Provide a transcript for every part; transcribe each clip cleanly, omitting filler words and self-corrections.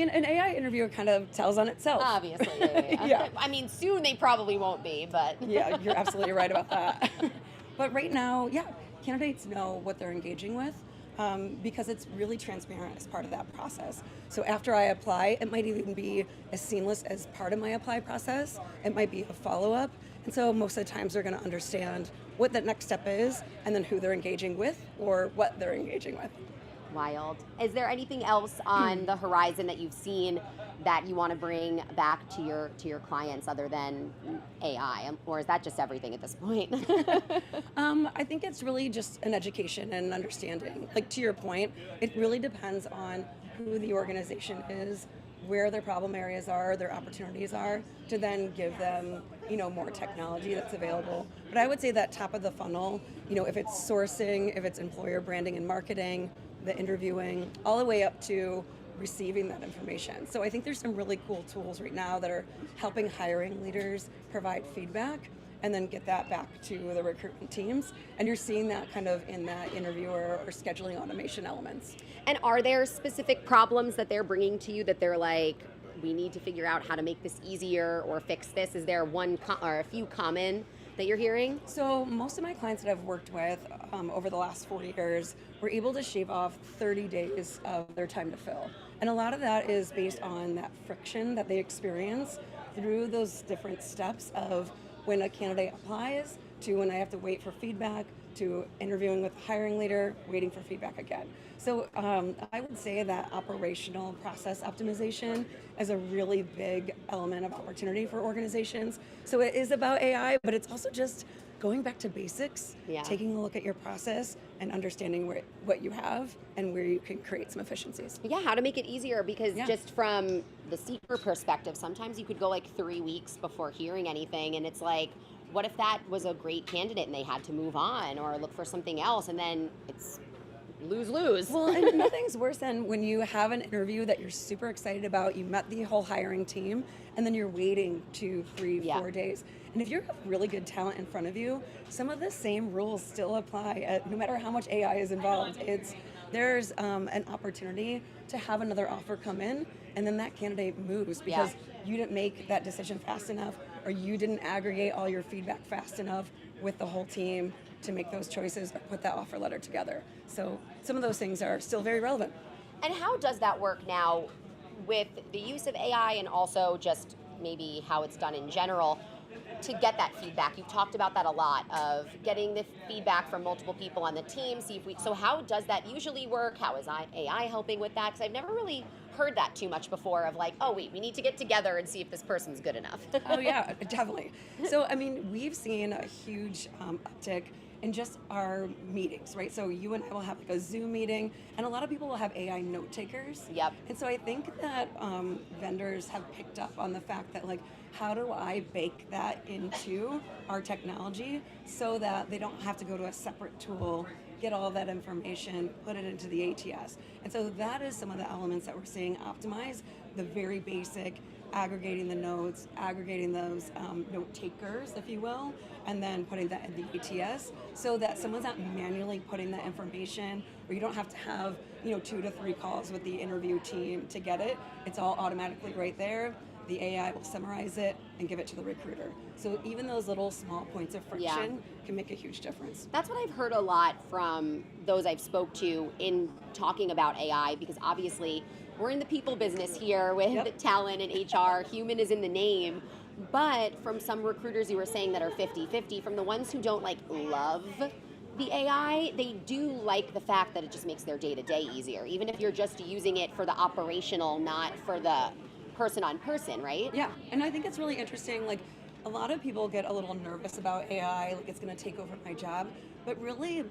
mean, an AI interview kind of tells on itself. Obviously, yeah. Yeah. I mean, soon they probably won't be, but Yeah, you're absolutely right about that. But right now, yeah, candidates know what they're engaging with because it's really transparent as part of that process. So after I apply, it might even be as seamless as part of my apply process. It might be a follow-up. And so most of the times they're going to understand what that next step is and then who they're engaging with or what they're engaging with. wild. Is there anything else on the horizon that you've seen that you want to bring back to your clients other than AI, or is that just everything at this point? I think it's really just an education and an understanding. Like to your point, it really depends on who the organization is, where their problem areas are, their opportunities are, to then give them, more technology that's available. But I would say that top of the funnel, if it's sourcing, if it's employer branding and marketing, the interviewing, all the way up to receiving that information. So I think there's some really cool tools right now that are helping hiring leaders provide feedback and then get that back to the recruitment teams. And you're seeing that kind of in that interviewer or scheduling automation elements. And are there specific problems that they're bringing to you that they're like, we need to figure out how to make this easier or fix this? Is there one or a few common that you're hearing? So most of my clients that I've worked with over the last 4 years were able to shave off 30 days of their time to fill. And a lot of that is based on that friction that they experience through those different steps of when a candidate applies to when I have to wait for feedback to interviewing with the hiring leader, waiting for feedback again. So I would say that operational process optimization is a really big element of opportunity for organizations. So it is about AI, but it's also just going back to basics, taking a look at your process and understanding what you have and where you can create some efficiencies. Yeah, how to make it easier, because just from the seeker perspective, sometimes you could go like 3 weeks before hearing anything, and it's like, what if that was a great candidate and they had to move on or look for something else, and then it's lose-lose. Well, and nothing's worse than when you have an interview that you're super excited about, you met the whole hiring team, and then you're waiting 2, 3, 4 days. And if you have really good talent in front of you, some of the same rules still apply, no matter how much AI is involved. There's an opportunity to have another offer come in, and then that candidate moves because you didn't make that decision fast enough, or you didn't aggregate all your feedback fast enough with the whole team to make those choices or put that offer letter together. So some of those things are still very relevant. And how does that work now with the use of AI and also just maybe how it's done in general to get that feedback? You've talked about that a lot, of getting the feedback from multiple people on the team. So how does that usually work? How is AI helping with that? Because I've never really heard that too much before, of like, oh wait, we need to get together and see if this person's good enough. Oh yeah, definitely. So I mean, we've seen a huge uptick in just our meetings, right? So you and I will have like a Zoom meeting, and a lot of people will have AI note takers. Yep. And so I think that vendors have picked up on the fact that, like, how do I bake that into our technology so that they don't have to go to a separate tool, get all that information, put it into the ATS. And so that is some of the elements that we're seeing optimize the very basic, aggregating the notes, aggregating those note takers, if you will, and then putting that in the ATS so that someone's not manually putting that information, or you don't have to have 2 to 3 calls with the interview team to get it. It's all automatically right there. The AI will summarize it and give it to the recruiter. So even those little small points of friction can make a huge difference. That's what I've heard a lot from those I've spoke to in talking about AI, because obviously we're in the people business here with talent and HR. Human is in the name. But from some recruiters you were saying that are 50-50, from the ones who don't love the AI, they do like the fact that it just makes their day-to-day easier, even if you're just using it for the operational, not for the person on person, right? Yeah, and I think it's really interesting, like, a lot of people get a little nervous about AI, like it's gonna take over my job, but really,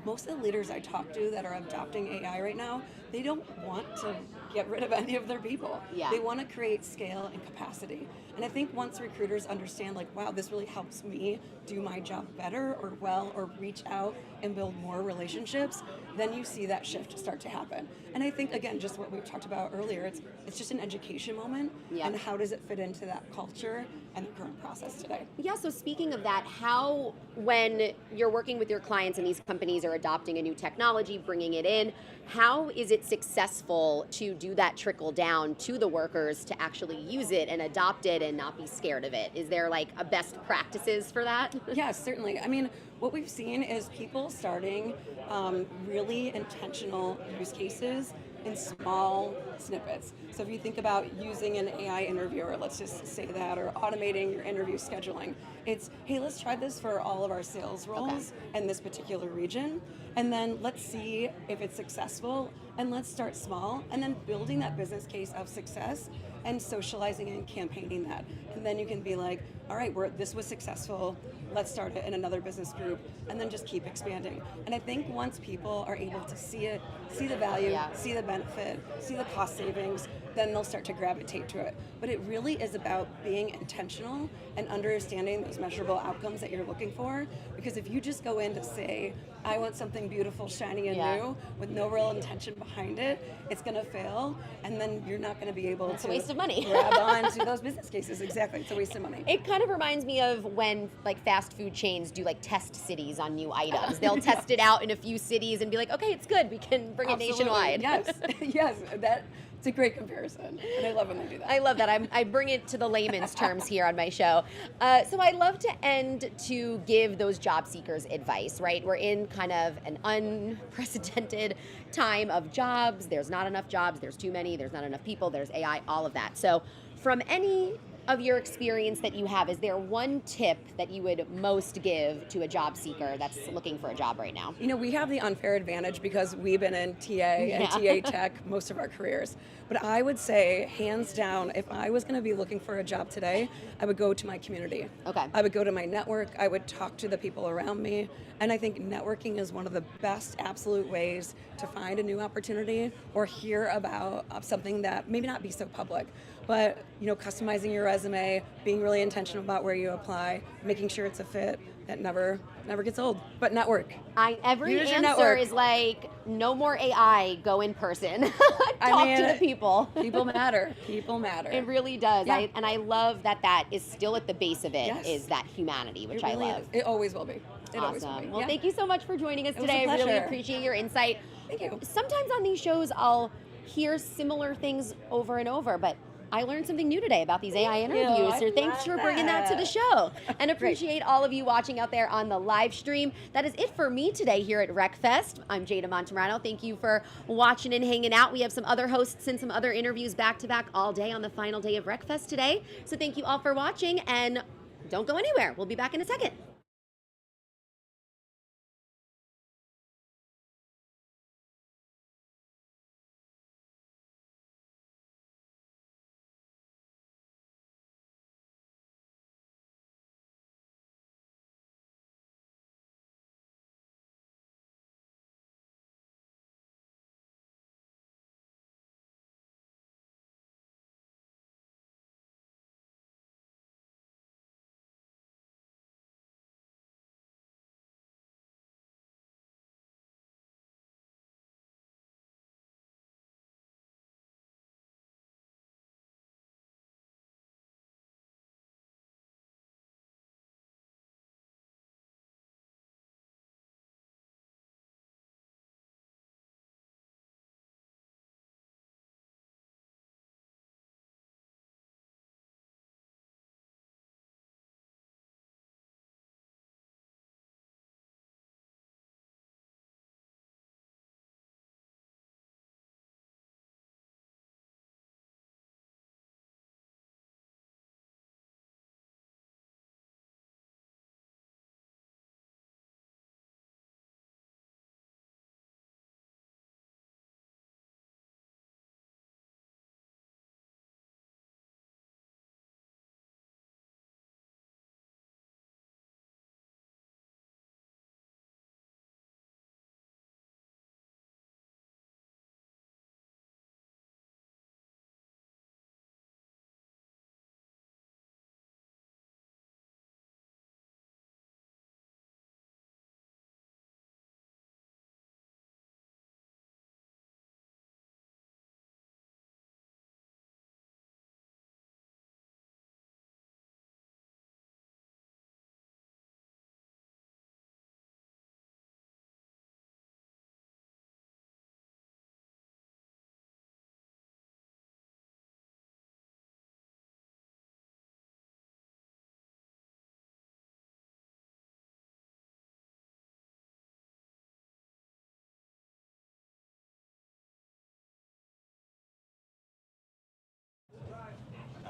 most of the leaders I talk to that are adopting AI right now, they don't want to get rid of any of their people. Yeah. They want to create scale and capacity. And I think once recruiters understand, like, wow, this really helps me do my job better or well, or reach out and build more relationships, then you see that shift start to happen. And I think, again, just what we talked about earlier, it's just an education moment, and how does it fit into that culture and the current process today? Yeah, so speaking of that, how, when you're working with your clients and these companies are adopting a new technology, bringing it in, how is it successful to do that trickle down to the workers to actually use it and adopt it and not be scared of it? Is there like a best practices for that? Yes, certainly. I mean, what we've seen is people starting really intentional use cases in small snippets. So if you think about using an AI interviewer, let's just say that, or automating your interview scheduling, it's, hey, let's try this for all of our sales roles in this particular region, and then let's see if it's successful, and let's start small, and then building that business case of success and socializing and campaigning that. And then you can be like, all right, this was successful, let's start it in another business group, and then just keep expanding. And I think once people are able to see it, see the value, see the benefit, see the cost savings, then they'll start to gravitate to it. But it really is about being intentional and understanding those measurable outcomes that you're looking for. Because if you just go in to say, I want something beautiful, shiny, and new, with no real intention behind it, it's going to fail, and then you're not going to be able to. It's a waste of money. Grab on to those business cases. Exactly, it's a waste of money. It kind of reminds me of when like fast food chains do like test cities on new items. They'll test it out in a few cities and be like, okay, it's good, we can bring it nationwide. Yes, yes, it's a great comparison, and I love when they do that. I love that. I bring it to the layman's terms here on my show. So I love to end to give those job seekers advice, right? We're in kind of an unprecedented time of jobs. There's not enough jobs. There's too many. There's not enough people. There's AI, all of that. So from any of your experience that you have, is there one tip that you would most give to a job seeker that's looking for a job right now? You know, we have the unfair advantage because we've been in TA and TA tech most of our careers. But I would say, hands down, if I was going to be looking for a job today, I would go to my community. Okay. I would go to my network. I would talk to the people around me. And I think networking is one of the best absolute ways to find a new opportunity or hear about something that maybe not be so public. But, you know, customizing your resume, being really intentional about where you apply, making sure it's a fit, that never gets old. But network. Every Use your answer network. is like, no more AI, go in person. Talk to the people. People matter. People matter. It really does. Yeah. And I love that is still at the base of it, Yes. is that humanity, which It really I love. is. It always will be. It always will Awesome. be. Well, Yeah. thank you so much for joining us was today. a I really pleasure. appreciate your insight. Thank you. Sometimes on these shows, I'll hear similar things over and over, but I learned something new today about these AI Thank you. interviews. I So thanks love for bringing that to the show. And Great. appreciate all of you watching out there on the live stream. That is it for me today here at RecFest. I'm Jada Montemurano. Thank you for watching and hanging out. We have some other hosts and some other interviews back to back all day on the final day of RecFest today. So thank you all for watching, and don't go anywhere. We'll be back in a second.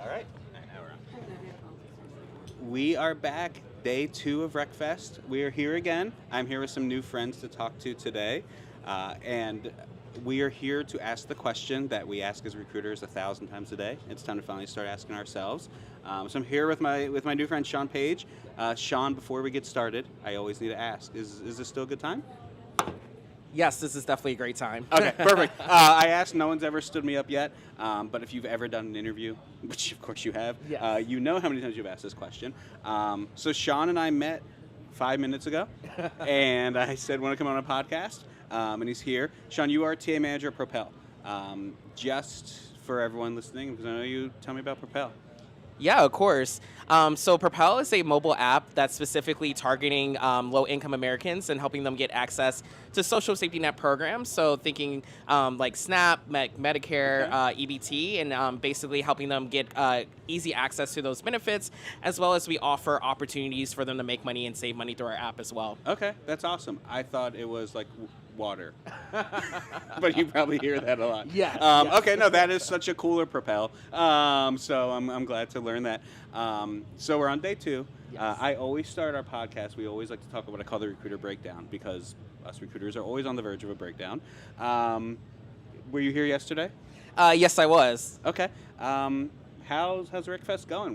All right. We are back, day 2 of RecFest. We are here again. I'm here with some new friends to talk to today. And we are here to ask the question that we ask as recruiters 1,000 times a day. It's time to finally start asking ourselves. So I'm here with my new friend, Sean Page. Sean, before we get started, I always need to ask, is this still a good time? Yes, this is definitely a great time. Okay, perfect. I asked, no one's ever stood me up yet, but if you've ever done an interview, which of course you have, Yes. you know how many times you've asked this question. So Sean and I met 5 minutes ago, and I said, want to come on a podcast? And he's here. Sean, you are TA manager at Propel. Just for everyone listening, because I know you, tell me about Propel. Yeah, of course. So Propel is a mobile app that's specifically targeting low-income Americans and helping them get access to social safety net programs. So thinking like SNAP, Medicare, EBT, and basically helping them get easy access to those benefits, as well as we offer opportunities for them to make money and save money through our app as well. Okay, that's awesome. I thought it was like water, but you probably hear that a lot. Yes, yes. Okay, no, that is such a cooler Propel. So I'm glad to learn that. So we're on day 2. Yes. I always start our podcast. We always like to talk about what I call the recruiter breakdown, because us recruiters are always on the verge of a breakdown. Were you here yesterday? Yes, I was. Okay. How's RecFest going?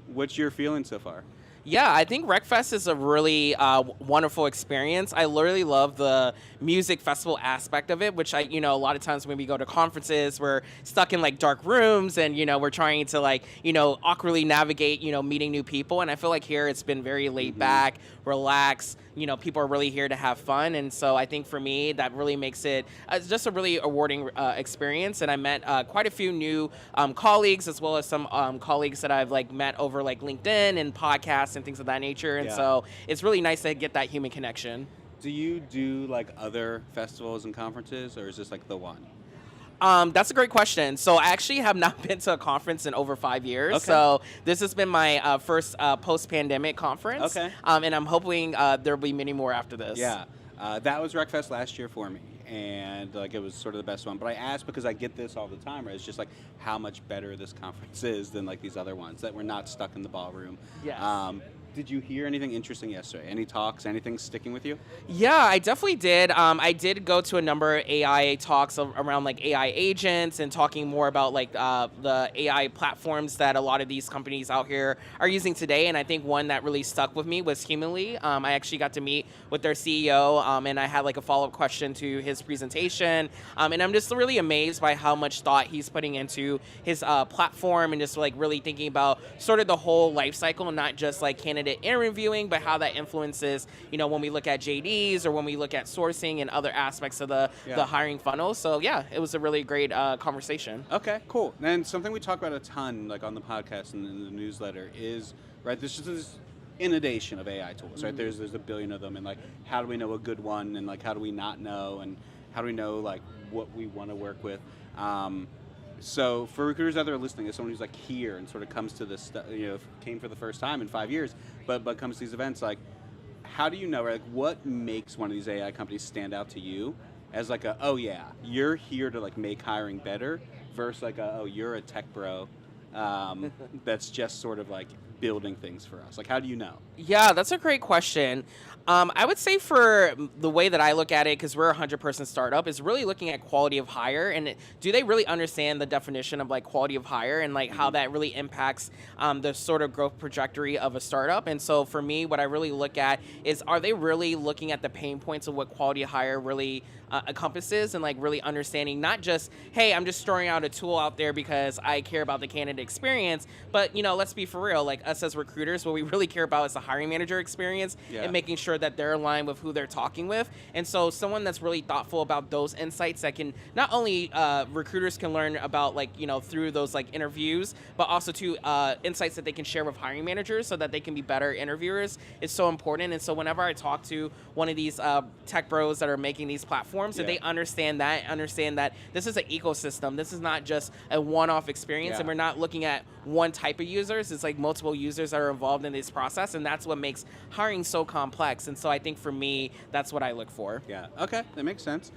What's your feeling so far? Yeah, I think RecFest is a really wonderful experience. I literally love the music festival aspect of it, which a lot of times when we go to conferences, we're stuck in like dark rooms and, we're trying to awkwardly navigate, meeting new people. And I feel like here it's been very laid back, relaxed. People are really here to have fun. And so I think for me, that really makes it just a really rewarding experience. And I met quite a few new colleagues, as well as some colleagues that I've met over LinkedIn and podcasts and things of that nature. And so it's really nice to get that human connection. Do you do other festivals and conferences, or is this the one? That's a great question. So I actually have not been to a conference in over 5 years. Okay. So this has been my first post-pandemic conference. Okay. And I'm hoping there'll be many more after this. Yeah. That was RecFest last year for me, and it was sort of the best one. But I asked because I get this all the time, right? It's just how much better this conference is than these other ones, that we're not stuck in the ballroom. Yes. Did you hear anything interesting yesterday? Any talks? Anything sticking with you? Yeah, I definitely did. I did go to a number of AI talks around AI agents and talking more about the AI platforms that a lot of these companies out here are using today. And I think one that really stuck with me was Humanly. I actually got to meet with their CEO, and I had a follow-up question to his presentation. And I'm just really amazed by how much thought he's putting into his platform, and just really thinking about sort of the whole life cycle, and not just candidate interviewing, but how that influences, when we look at JDs or when we look at sourcing and other aspects of the hiring funnel. So yeah, it was a really great conversation. Okay, cool. And something we talk about a ton, on the podcast and in the newsletter, is this is this inundation of AI tools, right? There's a billion of them, and how do we know a good one, and how do we not know, and how do we know what we want to work with? So for recruiters out there listening, as someone who's here and sort of comes to this, came for the first time in 5 years, but comes to these events, how do you know, what makes one of these AI companies stand out to you as oh yeah, you're here to make hiring better, versus oh, you're a tech bro that's just sort of building things for us? How do you know? Yeah, that's a great question. I would say for the way that I look at it, because we're a 100-person startup, is really looking at quality of hire, and do they really understand the definition of quality of hire, and how that really impacts the sort of growth trajectory of a startup. And so for me, what I really look at is, are they really looking at the pain points of what quality of hire really encompasses, and really understanding not just, hey, I'm just throwing out a tool out there because I care about the candidate experience, but let's be for real, us as recruiters, what we really care about is the hiring manager experience, and making sure that they're aligned with who they're talking with. And so someone that's really thoughtful about those insights that can not only recruiters can learn about through those interviews, but also to insights that they can share with hiring managers so that they can be better interviewers is so important. And so whenever I talk to one of these tech bros that are making these platforms, that they understand that this is an ecosystem. This is not just a one-off experience, and we're not looking at one type of users. It's multiple users that are involved in this process, and that's what makes hiring so complex. And so I think for me, that's what I look for. Yeah. Okay, that makes sense.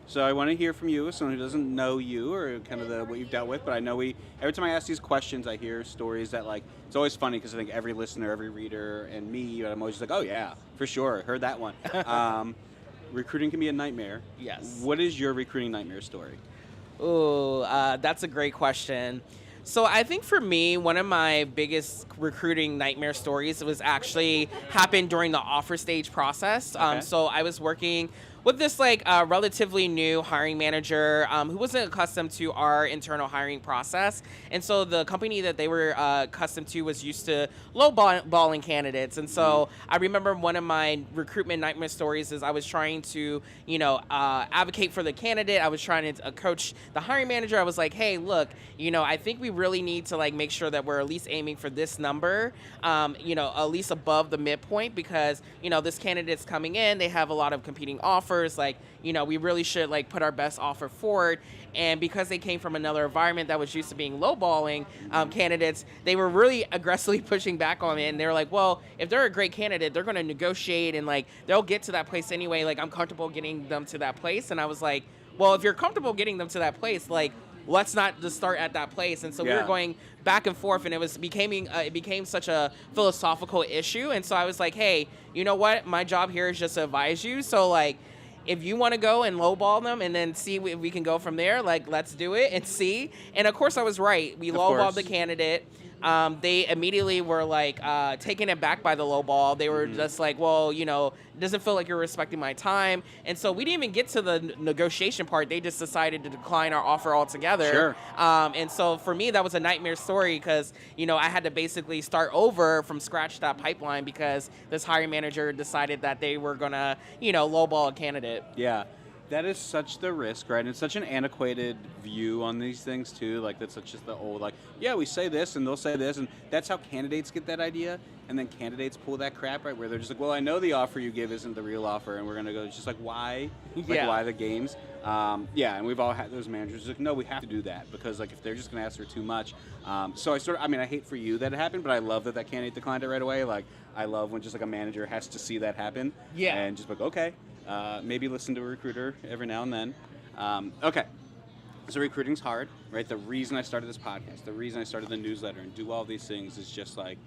So I want to hear from you, as someone who doesn't know you or kind of what you've dealt with. But I know every time I ask these questions, I hear stories that like it's always funny because I think every listener, every reader, and me, I'm always just like, oh yeah, for sure, heard that one. Recruiting can be a nightmare. Yes. What is your recruiting nightmare story? Ooh, that's a great question. So I think for me, one of my biggest recruiting nightmare stories was actually happened during the offer stage process. Okay. So I was working with this like relatively new hiring manager who wasn't accustomed to our internal hiring process, and so the company that they were accustomed to was used to lowballing candidates. And so I remember one of my recruitment nightmare stories is I was trying to advocate for the candidate. I was trying to coach the hiring manager. I was like, hey, look, I think we really need to like make sure that we're at least aiming for this number, at least above the midpoint, because this candidate's coming in, they have a lot of competing offers. Like, we really should like put our best offer forward. And because they came from another environment that was used to being lowballing candidates, they were really aggressively pushing back on it. And they were like, well, if they're a great candidate, they're going to negotiate and like they'll get to that place anyway. Like, I'm comfortable getting them to that place. And I was like, well, if you're comfortable getting them to that place, like, let's not just start at that place. And so we were going back and forth, and it became such a philosophical issue. And so I was like, hey, you know what? My job here is just to advise you. So like, if you want to go and lowball them and then see if we can go from there, like, let's do it and see. And of course I was right. We lowballed the candidate. They immediately were like taken aback by the lowball. They were just like, well, it doesn't feel like you're respecting my time. And so we didn't even get to the negotiation part. They just decided to decline our offer altogether. Sure. And so for me, that was a nightmare story because, I had to basically start over from scratch that pipeline because this hiring manager decided that they were going to, lowball a candidate. Yeah. That is such the risk, right? And it's such an antiquated view on these things too. Like that's such just the old, like, yeah, we say this and they'll say this, and that's how candidates get that idea. And then candidates pull that crap, right? Where they're just like, well, I know the offer you give isn't the real offer, and we're gonna go. It's just like, why? Like, why the games? And we've all had those managers like, no, we have to do that because like if they're just gonna ask for too much. So I hate for you that it happened, but I love that candidate declined it right away. Like I love when just like a manager has to see that happen. Yeah. And just like, okay. Maybe listen to a recruiter every now and then. Okay, so recruiting's hard, right? The reason I started this podcast, the reason I started the newsletter and do all these things is just like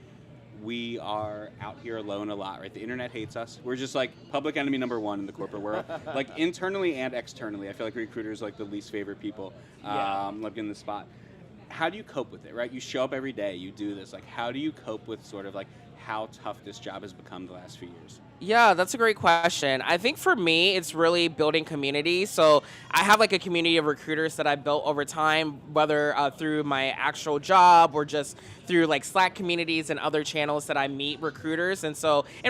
we are out here alone a lot, right? The internet hates us. We're just like public enemy number one in the corporate world, like internally and externally. I feel like recruiters are like the least favorite people like in the spot. How do you cope with it, right? You show up every day, you do this. Like, how do you cope with sort of like how tough this job has become the last few years? Yeah, that's a great question. I think for me, it's really building community. So I have like a community of recruiters that I built over time, whether through my actual job or just through like Slack communities and other channels that I meet recruiters. And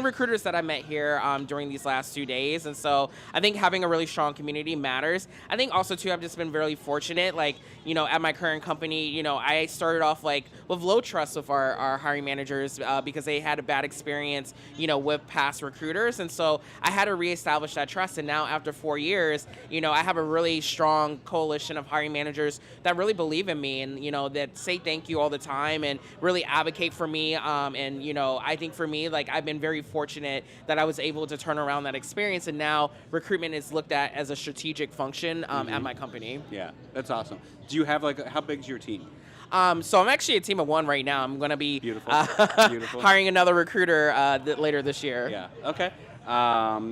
recruiters that I met here during these last 2 days. And so I think having a really strong community matters. I think also too, I've just been really fortunate. Like, at my current company, I started off like with low trust with our hiring managers because they had a bad experience, with past recruiters. And so I had to reestablish that trust. And now after 4 years, I have a really strong coalition of hiring managers that really believe in me and, that say thank you all the time and really advocate for me. I think for me, like I've been very fortunate that I was able to turn around that experience. And now recruitment is looked at as a strategic function at my company. Yeah, that's awesome. Do you have how big's your team? So I'm actually a team of one right now. I'm going to be Beautiful. hiring another recruiter later this year. Yeah. Okay.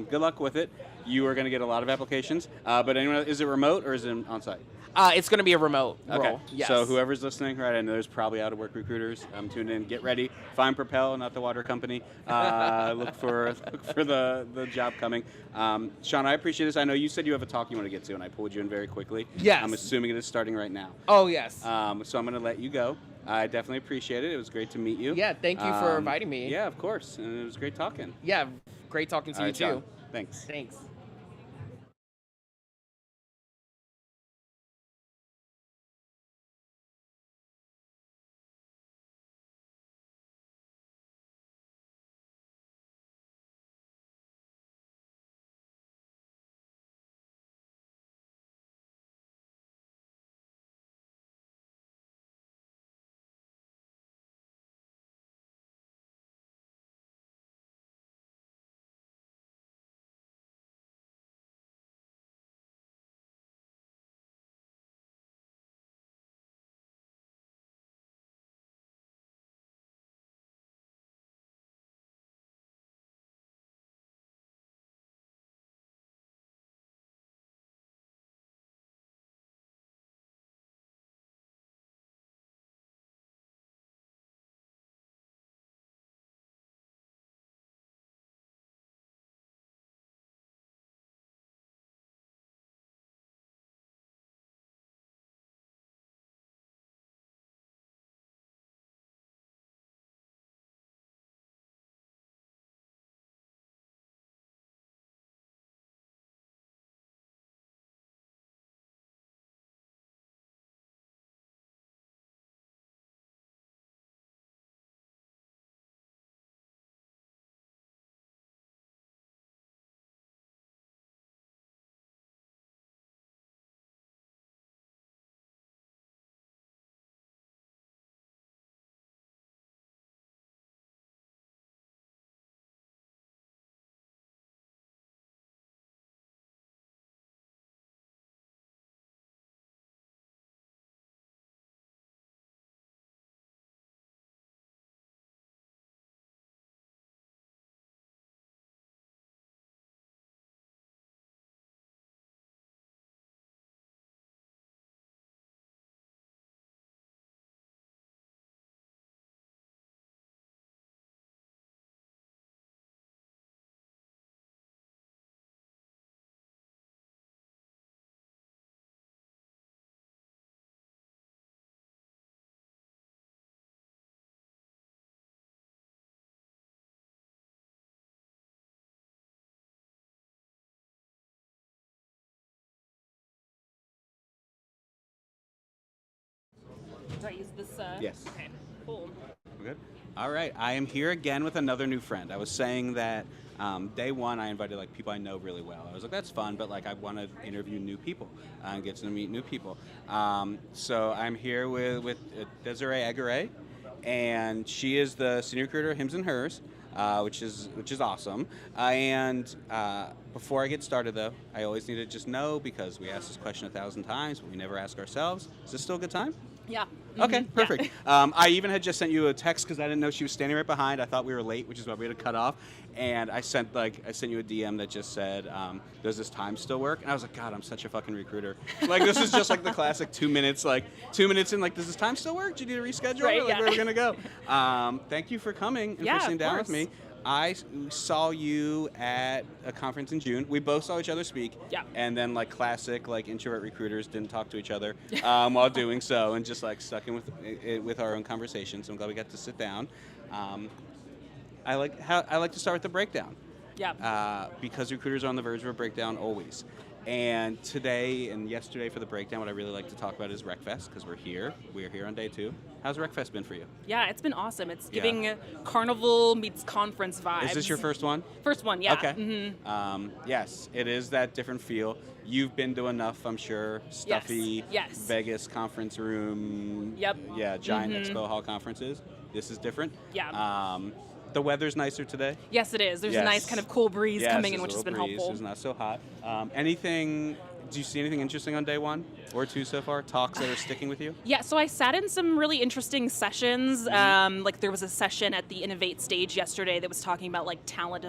Good luck with it. You are going to get a lot of applications. But anyone, is it remote or is it on-site? It's going to be a remote role. Yes. So whoever's listening, right? I know there's probably out-of-work recruiters. Tune in, get ready. Find Propel, not the water company. Look for the job coming. Sean, I appreciate this. I know you said you have a talk you want to get to, and I pulled you in very quickly. Yes. I'm assuming it is starting right now. Oh yes. So I'm going to let you go. I definitely appreciate it. It was great to meet you. Yeah. Thank you for inviting me. Yeah, of course. And it was great talking. Yeah. Great talking to you too. Sean, thanks. Thanks. Do I use this? Yes. Okay, cool. We're good? All right. I am here again with another new friend. I was saying that day one, I invited like people I know really well. I was like, that's fun, but like I want to interview new people and get to meet new people. So I'm here with Desiree Aguirre, and she is the senior recruiter at Hims and Hers, which is awesome. Before I get started, though, I always need to just know, because we ask this question 1,000 times, but we never ask ourselves. Is this still a good time? Yeah. Okay, Mhm. perfect. Yeah. I even had just sent you a text because I didn't know she was standing right behind. I thought we were late, which is why we had to cut off. And I sent you a DM that just said, "Does this time still work?" And I was like, "God, I'm such a fucking recruiter." Like, this is just like the classic 2 minutes. Like 2 minutes in, like, does this time still work? Do you need to reschedule? Right, Like, yeah. where are we gonna go? Thank you for coming and Yeah, for sitting of down with course. me. I saw you at a conference in June. We both saw each other speak. Yeah. And then, like classic, like introvert recruiters didn't talk to each other while doing so, and just like stuck in with our own conversations. So I'm glad we got to sit down. I like to start with the breakdown. Yeah. Because recruiters are on the verge of a breakdown always. And today and yesterday for the breakdown, what I really like to talk about is RecFest, because we're here. We're here on day 2. How's RecFest been for you? Yeah, it's been awesome. It's Yeah. giving carnival meets conference vibes. Is this your first one? First one, yeah. Okay. Mm-hmm. Yes, it is that different feel. You've been to enough, I'm sure. Stuffy, Yes. Vegas conference room. Yep. Yeah, giant expo hall conferences. This is different. Yeah. The weather's nicer today. Yes, it is. There's Yes. a nice kind of cool breeze Yes, coming in, there's which a has been little breeze. helpful. It's not so hot. Do you see anything interesting on day 1 or 2 so far? Talks that are sticking with you? Yeah, so I sat in some really interesting sessions. Like there was a session at the Innovate stage yesterday that was talking about like talent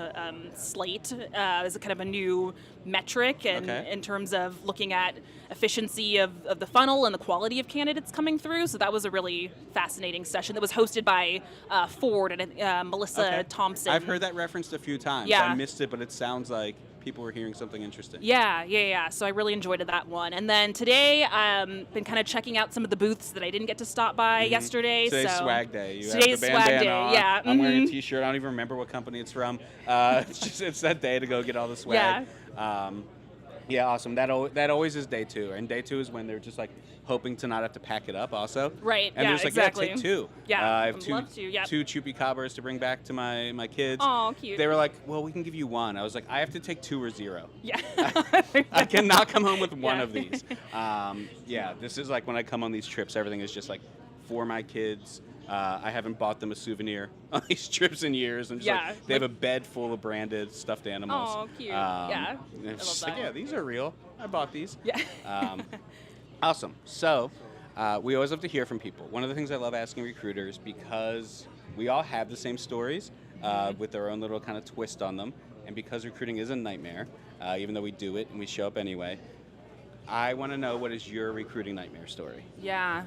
slate as a kind of a new metric, and Okay. in terms of looking at efficiency of the funnel and the quality of candidates coming through. So that was a really fascinating session that was hosted by Ford and Melissa Okay. Thompson. I've heard that referenced a few times. Yeah. I missed it, but it sounds like people were hearing something interesting. Yeah. So I really enjoyed that one. And then today, been kind of checking out some of the booths that I didn't get to stop by yesterday. Today's so swag day. You Today's have the swag bandana day, on. yeah. I'm wearing a Mhm. t-shirt. I don't even remember what company it's from. It's that day to go get all the swag. Yeah, awesome. That always is day 2. And day 2 is when they're just like hoping to not have to pack it up also. Right, And yeah, there's like, exactly. yeah, take 2. Yeah, I have I'd two, love to, yep. 2 chupacabras to bring back to my kids. Aw, cute. They were like, well, we can give you 1. I was like, I have to take 2 or 0. Yeah. I cannot come home with one Yeah. of these. This is like when I come on these trips, everything is just like for my kids. I haven't bought them a souvenir on these trips in years. And just Yeah, like, they have a bed full of branded stuffed animals. Aw, cute. Yeah, and it's I just love like, that. yeah, these are real. I bought these. Yeah. Awesome. So we always love to hear from people. One of the things I love asking recruiters, because we all have the same stories with their own little kind of twist on them, and because recruiting is a nightmare, even though we do it and we show up anyway, I want to know, what is your recruiting nightmare story? Yeah.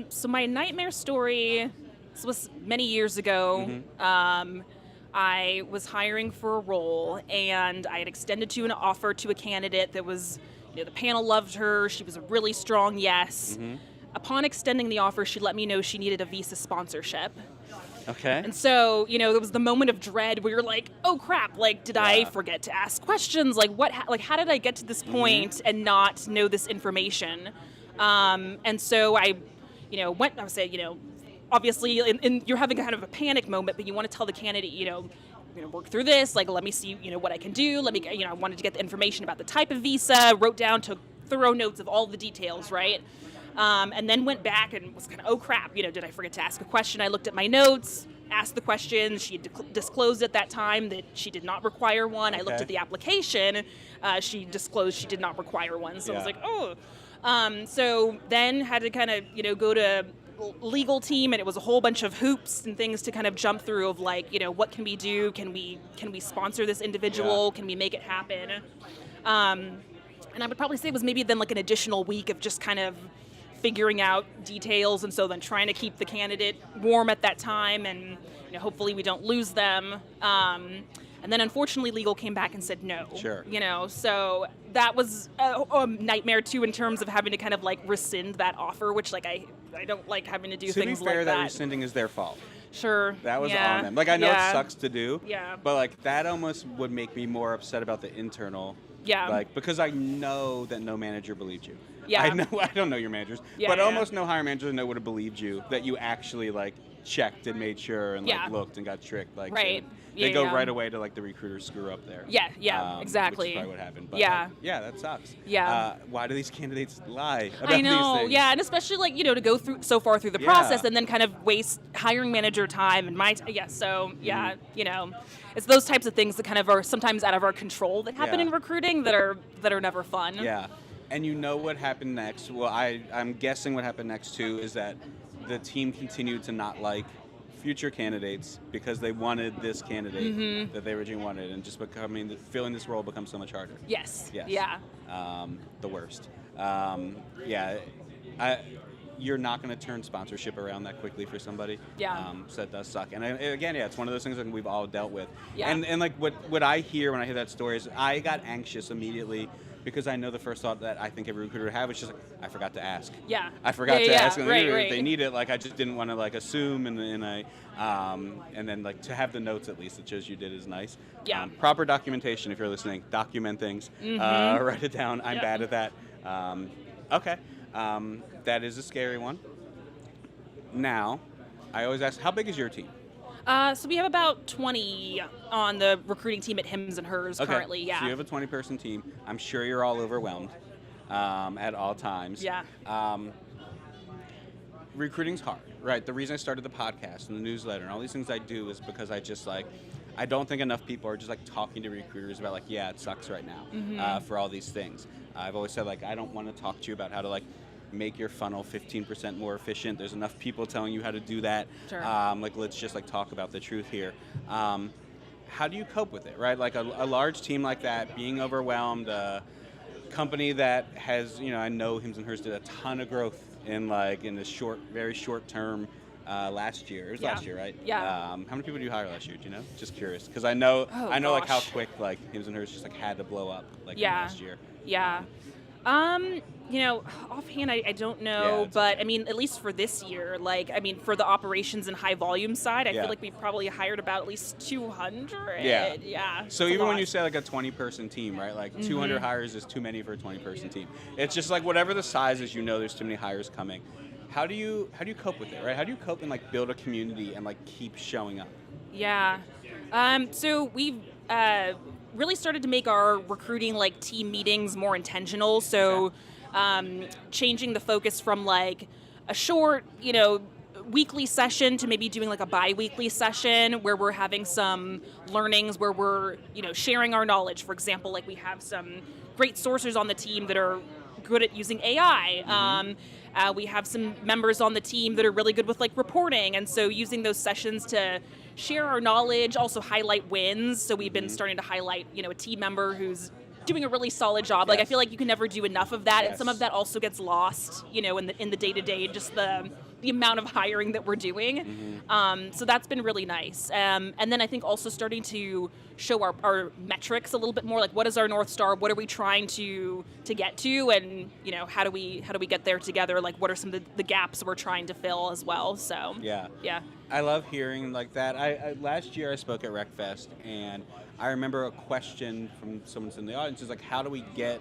So my nightmare story, this was many years ago. I was hiring for a role, and I had extended to an offer to a candidate that was, the panel loved her. She was a really strong yes. Upon extending the offer, she let me know she needed a visa sponsorship. Okay. And so, there was the moment of dread where you're like, oh crap, like, did I forget to ask questions? Like, how did I get to this point and not know this information? And so I went, I would say, obviously, you're having kind of a panic moment, but you want to tell the candidate, work through this, like, let me see, what I can do. I wanted to get the information about the type of visa, wrote down, took thorough notes of all the details, right? And then went back and was kind of, oh crap, did I forget to ask a question? I looked at my notes, asked the question. She had disclosed at that time that she did not require one. I looked at the application. She disclosed she did not require one. So I was like, oh. So then had to kind of, go to legal team, and it was a whole bunch of hoops and things to kind of jump through of like, what can we do? Can we sponsor this individual? Can we make it happen? And I would probably say it was maybe then like an additional week of just kind of figuring out details, and so then trying to keep the candidate warm at that time, and hopefully we don't lose them. And then unfortunately legal came back and said no. Sure. So that was a nightmare too, in terms of having to kind of like rescind that offer, which like I don't like having to do things To be fair, like that that. rescinding is their fault. Sure. That was yeah. on them. Like, I know Yeah. it sucks to do. Yeah. But like, that almost would make me more upset about the internal. Yeah. Like, because I know that no manager believed you. Yeah. I don't know your managers, Yeah, but yeah. almost no hiring managers I know would have believed you that you actually like checked and made sure and like Yeah. looked and got tricked. Like Right. they Yeah, go yeah. right away to like the recruiter screw up there. Yeah, exactly. Which is probably what happened. But Yeah. like, yeah, that sucks. Yeah. Why do these candidates lie about I know, these things? yeah, and especially like to go through so far through the Yeah. process and then kind of waste hiring manager time and so yeah, it's those types of things that kind of are sometimes out of our control that happen Yeah. in recruiting that are never fun. Yeah. And you know what happened next? Well, I'm guessing what happened next too is that the team continued to not like future candidates because they wanted this candidate that they originally wanted, and just filling this role becomes so much harder. Yes. Yes. Yeah. The worst. You're not going to turn sponsorship around that quickly for somebody. Yeah. So that does suck. And again, yeah, it's one of those things that we've all dealt with. Yeah. And like what I hear when I hear that story is I got anxious immediately because I know the first thought that I think every recruiter would have is just like, I forgot to ask. Yeah. I forgot to ask them right, if they need it. Like I just didn't want to like assume, and then like to have the notes at least that shows you did is nice. Yeah. Proper documentation if you're listening. Document things. Write it down. I'm bad at that. Okay. That is a scary one. Now, I always ask, how big is your team? So we have about 20 on the recruiting team at Hims and Hers currently. Yeah. So you have a 20-person team. I'm sure you're all overwhelmed at all times. Yeah. Recruiting's hard, right? The reason I started the podcast and the newsletter and all these things I do is because I just like, I don't think enough people are just like talking to recruiters about like, yeah, it sucks right now for all these things. I've always said like, I don't want to talk to you about how to like make your funnel 15% more efficient. There's enough people telling you how to do that. Sure. Like, let's just like talk about the truth here. How do you cope with it, right? Like a large team like that, being overwhelmed, a company that has, I know Hims and Hers did a ton of growth in the very short term last year. It was last year, right? Yeah. How many people do you hire last year? Do you know? Just curious, because I know like how quick like Hims and Hers just like had to blow up like last year. Yeah. Offhand, I don't know, Yeah, but I mean, at least for this year, for the operations and high volume side, I feel like we probably hired about at least 200. Yeah. Yeah. So even when you say like a 20-person team, right? Like 200 hires is too many for a 20-person team. It's just like whatever the size is, there's too many hires coming. How do you cope with it, right? How do you cope and like build a community and like keep showing up? Yeah. So we've really started to make our recruiting like team meetings more intentional. So changing the focus from like a short, weekly session to maybe doing like a bi-weekly session where we're having some learnings where we're, sharing our knowledge. For example, like we have some great sourcers on the team that are good at using AI. We have some members on the team that are really good with like reporting. And so using those sessions to share our knowledge, also highlight wins. So we've been starting to highlight, a team member who's doing a really solid job. Like I feel like you can never do enough of that, and some of that also gets lost, in the day-to-day, just the amount of hiring that we're doing. So that's been really nice. And then I think also starting to show our metrics a little bit more, like what is our North Star, what are we trying to get to, and how do we get there together, like what are some of the gaps we're trying to fill as well. So yeah. I love hearing like that. I last year I spoke at RecFest, and I remember a question from someone in the audience is like, how do we get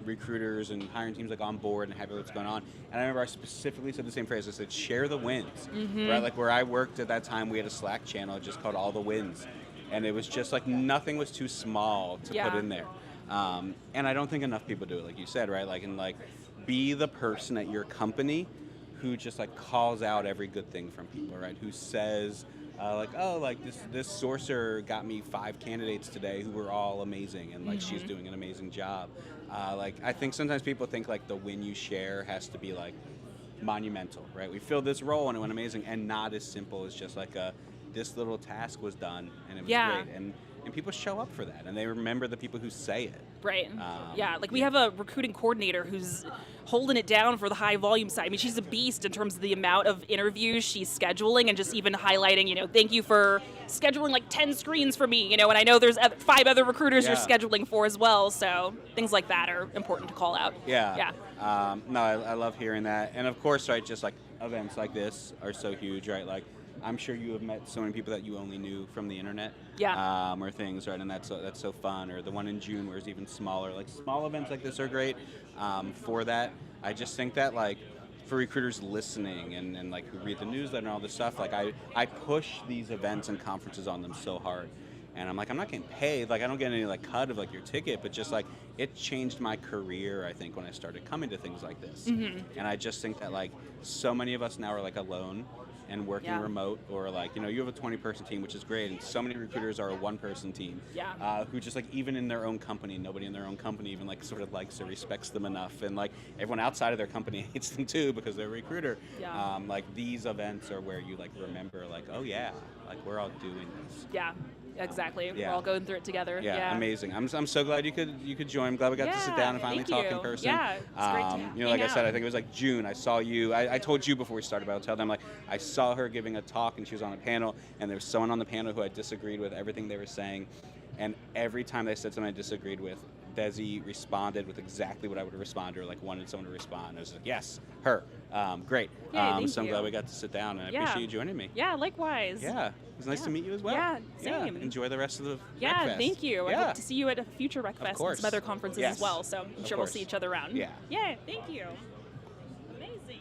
recruiters and hiring teams like on board and have what's going on? And I remember I specifically said the same phrase. I said, share the wins, right? Like where I worked at that time, we had a Slack channel just called All the Wins, and it was just like nothing was too small to put in there. And I don't think enough people do it, like you said, right? Like, and like be the person at your company who just like calls out every good thing from people, right? Who says this sourcer got me 5 candidates today who were all amazing, and like she's doing an amazing job. Like I think sometimes people think like the win you share has to be like monumental, right? We filled this role and it went amazing, and not as simple as just like this little task was done and it was great. And people show up for that, and they remember the people who say it. Right. We have a recruiting coordinator who's holding it down for the high volume side. I mean, she's a beast in terms of the amount of interviews she's scheduling, and just even highlighting, thank you for scheduling like 10 screens for me, and I know there's 5 other recruiters you're scheduling for as well. So things like that are important to call out. Yeah. I love hearing that. And of course, right, just like events like this are so huge, right? Like I'm sure you have met so many people that you only knew from the internet. Yeah. Or things, right? And that's so fun. Or the one in June where it's even smaller. Like small events like this are great for that. I just think that like for recruiters listening and like who read the newsletter and all this stuff, like I push these events and conferences on them so hard. And I'm like, I'm not getting paid. Like, I don't get any like cut of like your ticket, but just like it changed my career. I think when I started coming to things like this, and I just think that like so many of us now are like alone and working remote, or like you have a 20-person team, which is great, and so many recruiters are a 1-person team. Who just like even in their own company, nobody in their own company even like sort of likes or respects them enough, and like everyone outside of their company hates them too because they're a recruiter. Like these events are where you like remember like, oh yeah, like we're all doing this. Yeah. Exactly. We're all going through it together. Yeah, amazing. I'm so glad you could join. I'm glad we got to sit down and finally talk in person. Yeah, it's great to like I said, I think it was like June. I saw you. I told you before we started, but I'll tell them like I saw her giving a talk and she was on a panel, and there was someone on the panel who I disagreed with everything they were saying, and every time they said something I disagreed with, Desi responded with exactly what I would have responded, or like wanted someone to respond. I was like, yes, her. Great. Thank so I'm you. glad we got to sit down, and I appreciate you joining me. Yeah, likewise. Yeah, it was nice to meet you as well. Yeah, same. Enjoy the rest of the Yeah, RecFest. thank you. Yeah. I hope to see you at a future RecFest and some other conferences as well. So I'm sure we'll see each other around. Yeah. Yeah, thank you. Amazing.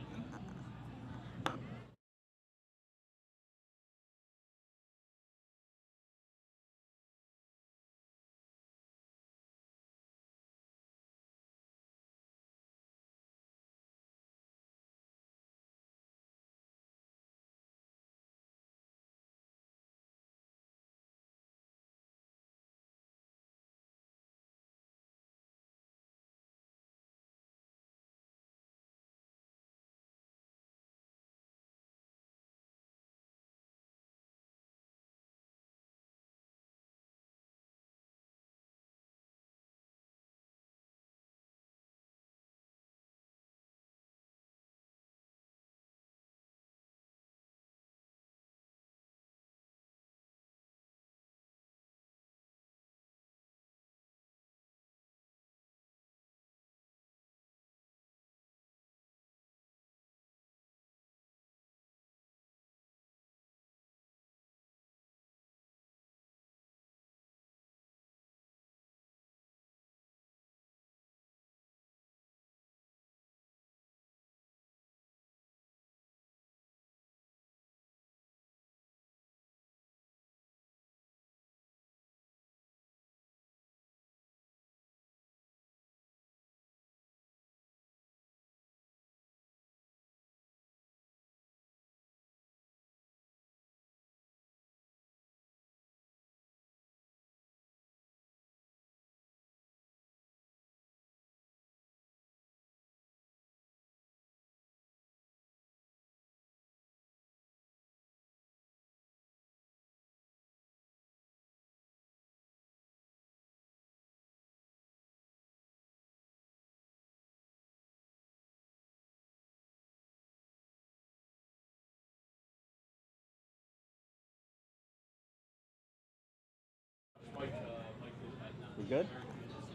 We good?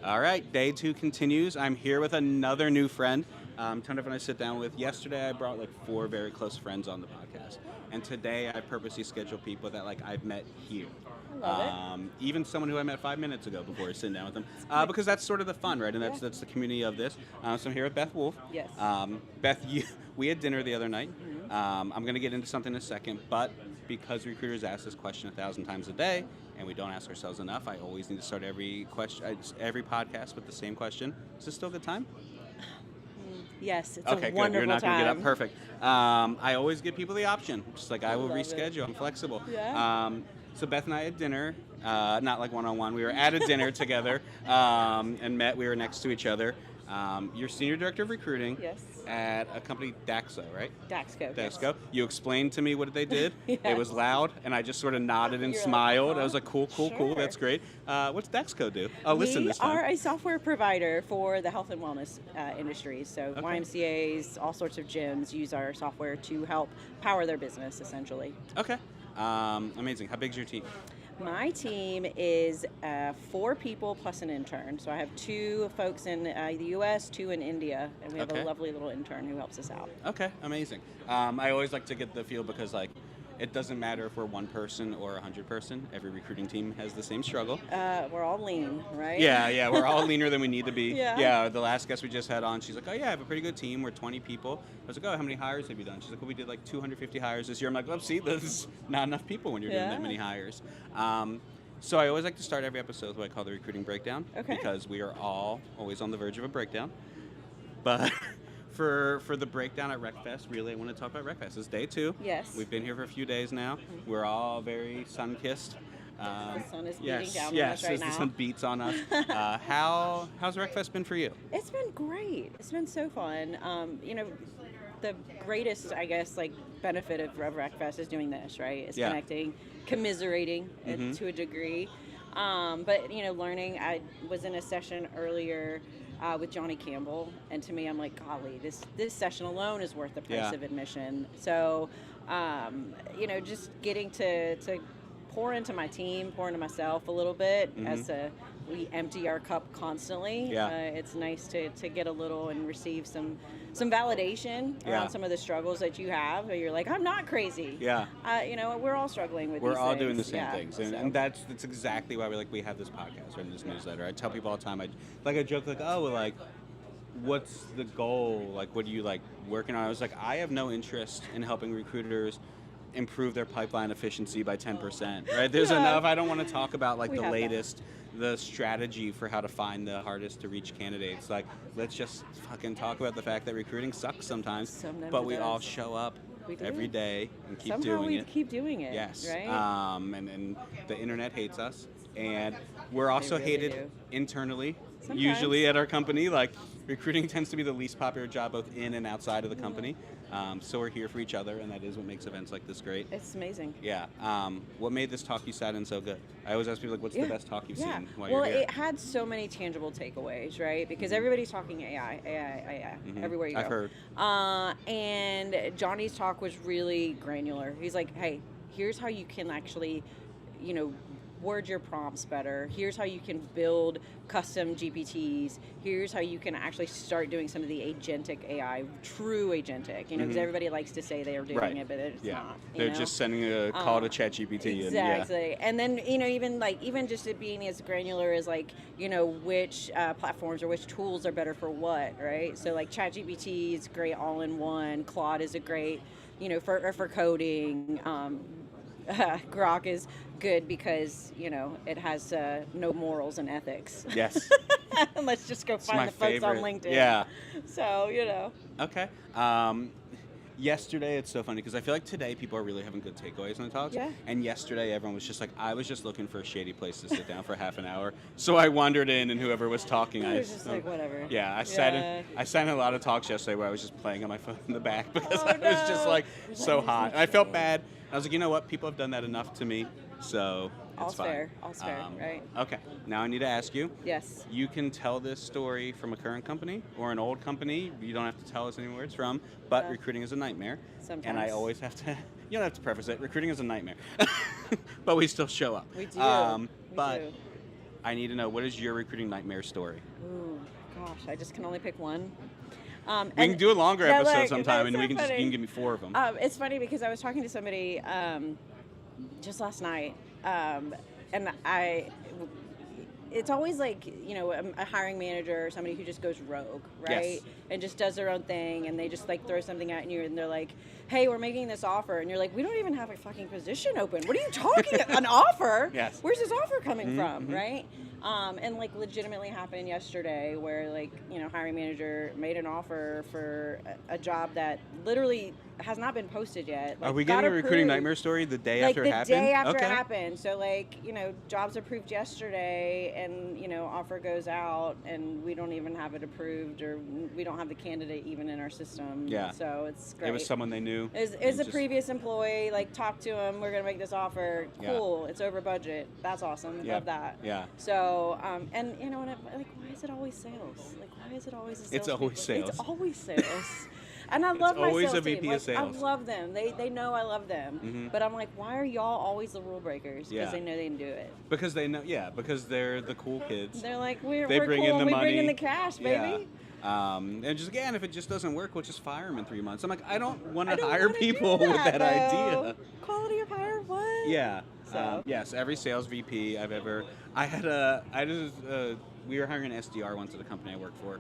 All right, day 2 continues. I'm here with another new friend. Ton of fun I sit down with. Yesterday, I brought like 4 very close friends on the podcast, and today I purposely scheduled people that like I've met here. Even someone who I met 5 minutes ago before sitting down with them, because that's sort of the fun, right? And that's the community of this. So I'm here with Beth Wolf. Yes. Beth, we had dinner the other night. I'm going to get into something in a second, but because recruiters ask this question 1,000 times a day, and we don't ask ourselves enough, I always need to start every podcast with the same question. Is this still a good time? Yes, it's okay, a good. wonderful You're not going to get up. time. Perfect. I always give people the option. Just like I will reschedule. I'm flexible. Yeah. So Beth and I had dinner, not like one-on-one. We were at a dinner together and met. We were next to each other. You're senior director of recruiting Yes. at a company, Daxo, right? Daxco. Daxco. You explained to me what they did. Yes. It was loud, and I just sort of nodded and You're smiled. like, I was like, cool, Sure. that's great. What's Daxco do? I'll listen this time. We are a software provider for the health and wellness industry. So YMCAs, all sorts of gyms use our software to help power their business, essentially. Okay. Amazing. How big's your team? My team is 4 people plus an intern. So I have 2 folks in the U.S., 2 in India, and we have Okay. a lovely little intern who helps us out. Okay, amazing. I always like to get the feel because, like, it doesn't matter if we're one person or 100 person. Every recruiting team has the same struggle. We're all lean, right? Yeah, we're all leaner than we need to be. Yeah. The last guest we just had on, she's like, oh yeah, I have a pretty good team. We're 20 people. I was like, oh, how many hires have you done? She's like, well, we did like 250 hires this year. I'm like, well, see, there's not enough people when you're doing that many hires. So I always like to start every episode with what I call the recruiting breakdown, because we are all always on the verge of a breakdown. But for the breakdown at RecFest, really, I want to talk about RecFest. It's day 2. Yes. We've been here for a few days now. We're all very sun-kissed. The sun is beating down on yes, us right the now. sun beats on us. How's RecFest been for you? It's been great. It's been so fun. The greatest, I guess, like benefit of RecFest is doing this, right? It's connecting, commiserating to a degree. But learning. I was in a session earlier with Johnny Campbell, and to me, I'm like, golly, this session alone is worth the price of admission. So, just getting to pour into my team, pour into myself a little bit as we empty our cup constantly. It's nice to get a little and receive some validation around some of the struggles that you have. Where you're like, I'm not crazy. We're all struggling with. We're these all things. doing the same things, and that's exactly why we have this podcast, right? This newsletter. I tell people all the time. I joke like, oh, well, like, what's the goal? Like, what are you like working on? I was like, I have no interest in helping recruiters improve their pipeline efficiency by 10%, right? There's enough. I don't want to talk about like the latest, the strategy for how to find the hardest to reach candidates. Like, let's just fucking talk about the fact that recruiting sucks sometimes, but we all show up every day and keep doing it. Keep doing it. Yes. Right. And the internet hates us, and we're also really hated internally. Sometimes. Usually at our company, like, recruiting tends to be the least popular job both in and outside of the company. So we're here for each other, and that is what makes events like this great. It's amazing. Yeah. What made this talk you sat in so good? I always ask people, like, what's the best talk you've seen while you're here? Well, it had so many tangible takeaways, right? Because everybody's talking AI, everywhere you go. I've heard. And Johnny's talk was really granular. He's like, hey, here's how you can actually, word your prompts better. Here's how you can build custom GPTs. Here's how you can actually start doing some of the agentic AI, true agentic, because everybody likes to say they're doing it, but it's not. They're just sending a call to ChatGPT. Exactly. And then, even just it being as granular as which platforms or which tools are better for what, right? So like ChatGPT is great all in one. Claude is a great, for coding. Grok is good because it has no morals and ethics. Yes. Let's just go find the folks on LinkedIn. Yeah. So Okay. Yesterday, it's so funny because I feel like today people are really having good takeaways in the talks. Yeah. And yesterday, everyone was just like, I was just looking for a shady place to sit down for half an hour. So I wandered in, and whoever was talking, I was just like, whatever. Yeah, I sat in a lot of talks yesterday where I was just playing on my phone in the back because I was just like so hot. And I felt bad. I was like, you know what? People have done that enough to me, so it's fine. All's fair, right? Okay. Now I need to ask you. Yes. You can tell this story from a current company or an old company. You don't have to tell us anywhere it's from, but recruiting is a nightmare. Sometimes. And I always have to, you don't have to preface it. Recruiting is a nightmare. But we still show up. We do. But I need to know, what is your recruiting nightmare story? Ooh, gosh, I just can only pick one. We can do a longer episode sometime, and so you can give me 4 of them. It's funny because I was talking to somebody just last night, and it's always like, a hiring manager or somebody who just goes rogue, right? Yes. And just does their own thing, and they just like throw something at you, and they're like, hey, we're making this offer. And you're like, we don't even have a fucking position open. What are you talking about? An offer? Yes. Where's this offer coming from, right? And like legitimately happened yesterday where like, hiring manager made an offer for a job that literally has not been posted yet. Like, are we getting a recruiting nightmare story the day after it happened? The day after it happened. So like, jobs approved yesterday and, offer goes out and we don't even have it approved or we don't have the candidate even in our system. Yeah. So it's great. It was someone they knew. It's a previous employee, like talk to him, we're going to make this offer. Cool. It's over budget. That's awesome. Love that. Yeah. So, and why is it always sales? Like, why is it always a sales? It's always sales. It's always sales. And I love my always sales a VP team. of sales. I love them. They know I love them. But I'm like, why are y'all always the rule breakers? Because they know they can do it. Because they know, because they're the cool kids. They're like, we're bring cool in the and we money. bring in the cash, baby. And just again, if it just doesn't work, we'll just fire them in 3 months. I'm like, I don't want to hire people with that idea. Quality Yeah. So. Yes, every sales VP I've ever. We were hiring an SDR once at a company I worked for,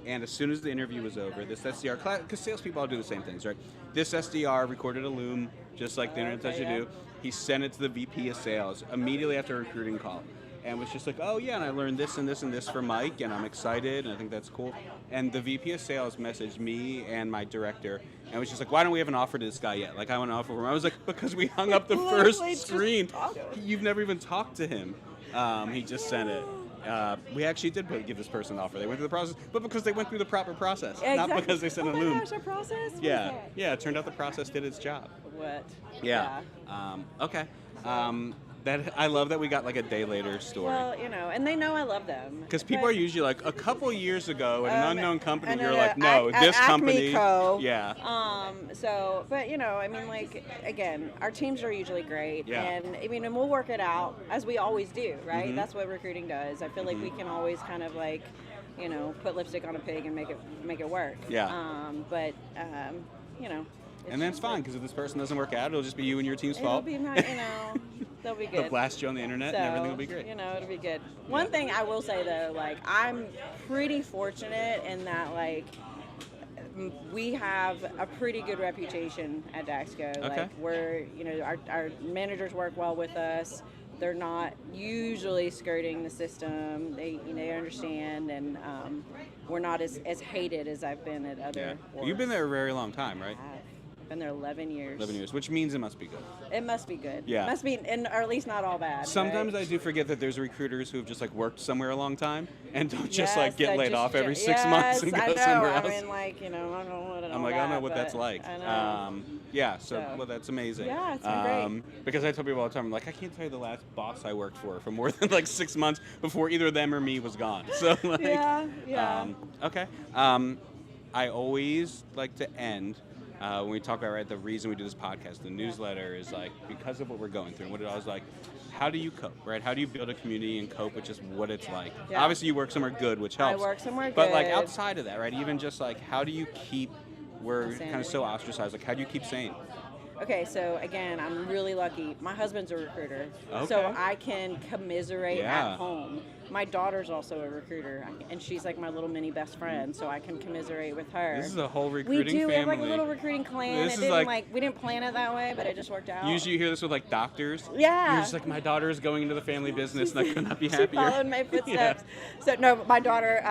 and as soon as the interview was over, this SDR, because salespeople all do the same things, right? This SDR recorded a Loom, just like the internet tells you to do. He sent it to the VP of sales immediately after a recruiting call, and was just like, oh yeah, and I learned this and this and this from Mike, and I'm excited, and I think that's cool. And the VP of sales messaged me and my director, and was just like, why don't we have an offer to this guy yet? Like, I want an offer for him. I was like, because we hung up the first screen. You've never even talked to him. He just sent it. We actually did give this person an offer. They went through the process, but because they went through the proper process, not because they sent a Loom. Gosh, a process? What Yeah, is that? yeah. It turned out the process did its job. What? Yeah. Okay. That I love that we got like a day later story. Well, and they know I love them. Because people are usually like, a couple years ago at an unknown company, you're no, like, no, this Acme company. Co. Yeah. So, but I mean, like, again, our teams are usually great, Yeah. and I mean, and we'll work it out as we always do, right? Mhm. That's what recruiting does. I feel like we can always kind of like, put lipstick on a pig and make it work. Yeah. And then it's fine, because if this person doesn't work out, it'll just be you and your team's It'll fault. be my, they'll be They'll good. blast you on the internet, and everything will be great. It'll be good. One thing I will say though, like, I'm pretty fortunate in that, like, we have a pretty good reputation at Daxco. Okay. Like, we're, our managers work well with us. They're not usually skirting the system. They understand, and we're not as hated as I've been at other. Yeah. You've been there a very long time, right? I've been there 11 years. 11 years, which means it must be good. It must be good. Yeah. It must be, or at least not all bad. Sometimes right? I do forget that there's recruiters who have just like worked somewhere a long time and don't just Yes, like get that laid just off every ju- 6 months and yes, go I know. somewhere else. I mean, like, I don't know. I'm like, I don't know what that's like. I know. Yeah, so well, that's amazing. Yeah, it's been great. Because I tell people all the time, I'm like, I can't tell you the last boss I worked for more than like 6 months before either them or me was gone. So like, yeah. Okay. I always like to end. When we talk about the reason we do this podcast, the newsletter is like because of what we're going through. And what it was like, how do you cope, right? How do you build a community and cope with just what it's like? Yeah. Obviously, you work somewhere good, which helps. I work somewhere good. But like outside of that, right? Even just like, how do you keep? We're kind of so ostracized. Like, how do you keep sane? Okay, so again, I'm really lucky. My husband's a recruiter, Okay. so I can commiserate Yeah. at home. My daughter's also a recruiter, and she's like my little mini best friend, so I can commiserate with her. This is a whole we recruiting do. family. We have like a little recruiting clan. This It is didn't like- we didn't plan it that way, but it just worked out. Usually you hear this with like doctors. Yeah. You're just like, my daughter is going into the family business and I could not be She happier. followed my footsteps. So no, my daughter.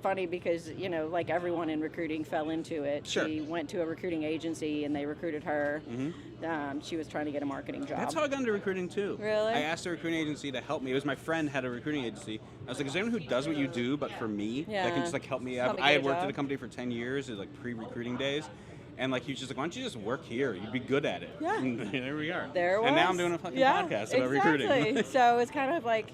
Funny because like everyone in recruiting fell into it. Sure. She went to a recruiting agency and they recruited her. She was trying to get a marketing job. That's how I got into recruiting too. Really? I asked a recruiting agency to help me. It was my friend had a recruiting agency. I was like, is there anyone who does what you do but for me? That can Yeah. just like help me. Help me I get had a worked at job. a company for 10 years, it was like pre-recruiting days. And like he was just like, why don't you just work here? You'd be good at it. Yeah. And there we are. There it was. And now I'm doing a fucking podcast about exactly. recruiting. So it's kind of like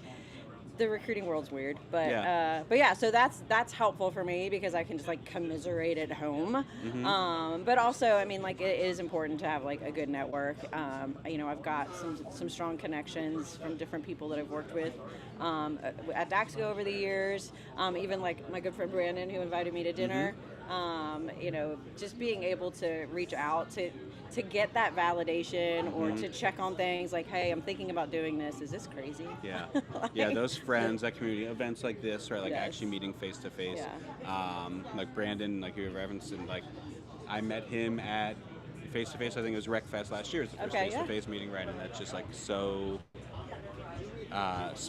the recruiting world's weird, but Yeah. so that's helpful for me because I can just like commiserate at home. Mm-hmm. But also, I mean, like it is important to have like a good network. I've got some strong connections from different people that I've worked with at Daxco over the years. Even like my good friend Brandon, who invited me to dinner. Just being able to reach out to get that validation or to check on things like, hey, I'm thinking about doing this. Is this crazy? Yeah. Yeah, those friends, that community, events like this, right? Like Yes. actually meeting face to face. Yeah. Like Brandon, like you Evanson, like I met him at face to face, I think it was RecFest last year. It was the first Okay, face to face meeting, right? And that's just like so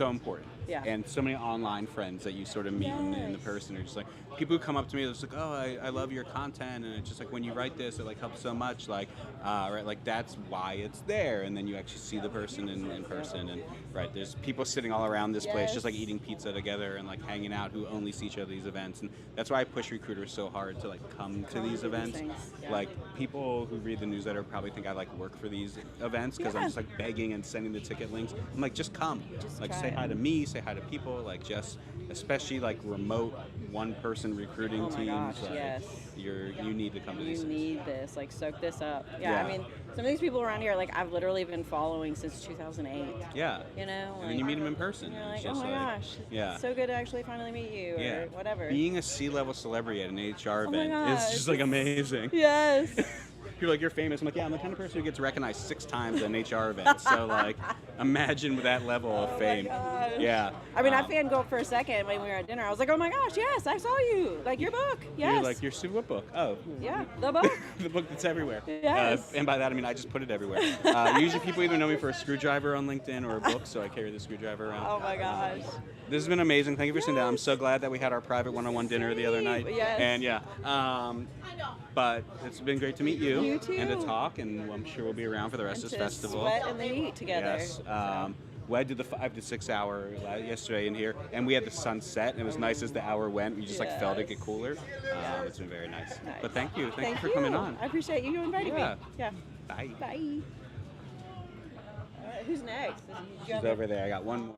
important. Yeah. And so many online friends that you sort of meet in the person are just like people who come up to me, they're just like, oh, I love your content, and it's just like when you write this, it like helps so much, like right, like that's why it's there, and then you actually see the person in person, and right, there's people sitting all around this place just like eating pizza together and like hanging out who only see each other at these events, and that's why I push recruiters so hard to like come to these events. Yeah. Like people who read the newsletter probably think I like work for these events because I'm just like begging and sending the ticket links. I'm like, just come, like say hi to me, say hi to people, like just especially like remote one-person recruiting Oh my teams. gosh, Like, yes. You need to come to You these things. need this, like soak this up. Yeah, Yeah. I mean, some of these people around here, like I've literally been following since 2008. Yeah. You know, And then like, you meet them in person. You're and like, it's oh just my like, gosh, yeah. it's so good to actually finally meet you, or whatever. Being a C-level celebrity at an HR Oh my event is gosh. just like amazing. Yes. people are like, you're famous. I'm like, yeah, I'm the kind of person who gets recognized 6 times at an HR event. So like, imagine that level of fame. Yeah. I mean, I fangirled for a second when we were at dinner. I was like, oh my gosh, yes, I saw you. Like, your book. Yes. You're like, your what book? Oh. Yeah, the book. The book that's everywhere. Yes. And by that, I mean, I just put it everywhere. Usually people either know me for a screwdriver on LinkedIn or a book, so I carry the screwdriver around. Oh my gosh. This has been amazing. Thank you for sitting down. I'm so glad that we had our private one-on-one dinner the other night. Yes. And yeah, but it's been great to meet you. You too. And to talk, and I'm sure we'll be around for the rest of this festival. Sweat and they eat together. Yes. Well, I did the 5 to 6 hour yesterday in here, and we had the sunset, and it was nice as the hour went. We just like felt it get cooler. It's been very nice. But thank you. Thank you for coming on. I appreciate you inviting me. Yeah. Bye. Bye. Who's next? She's over there. I got one more.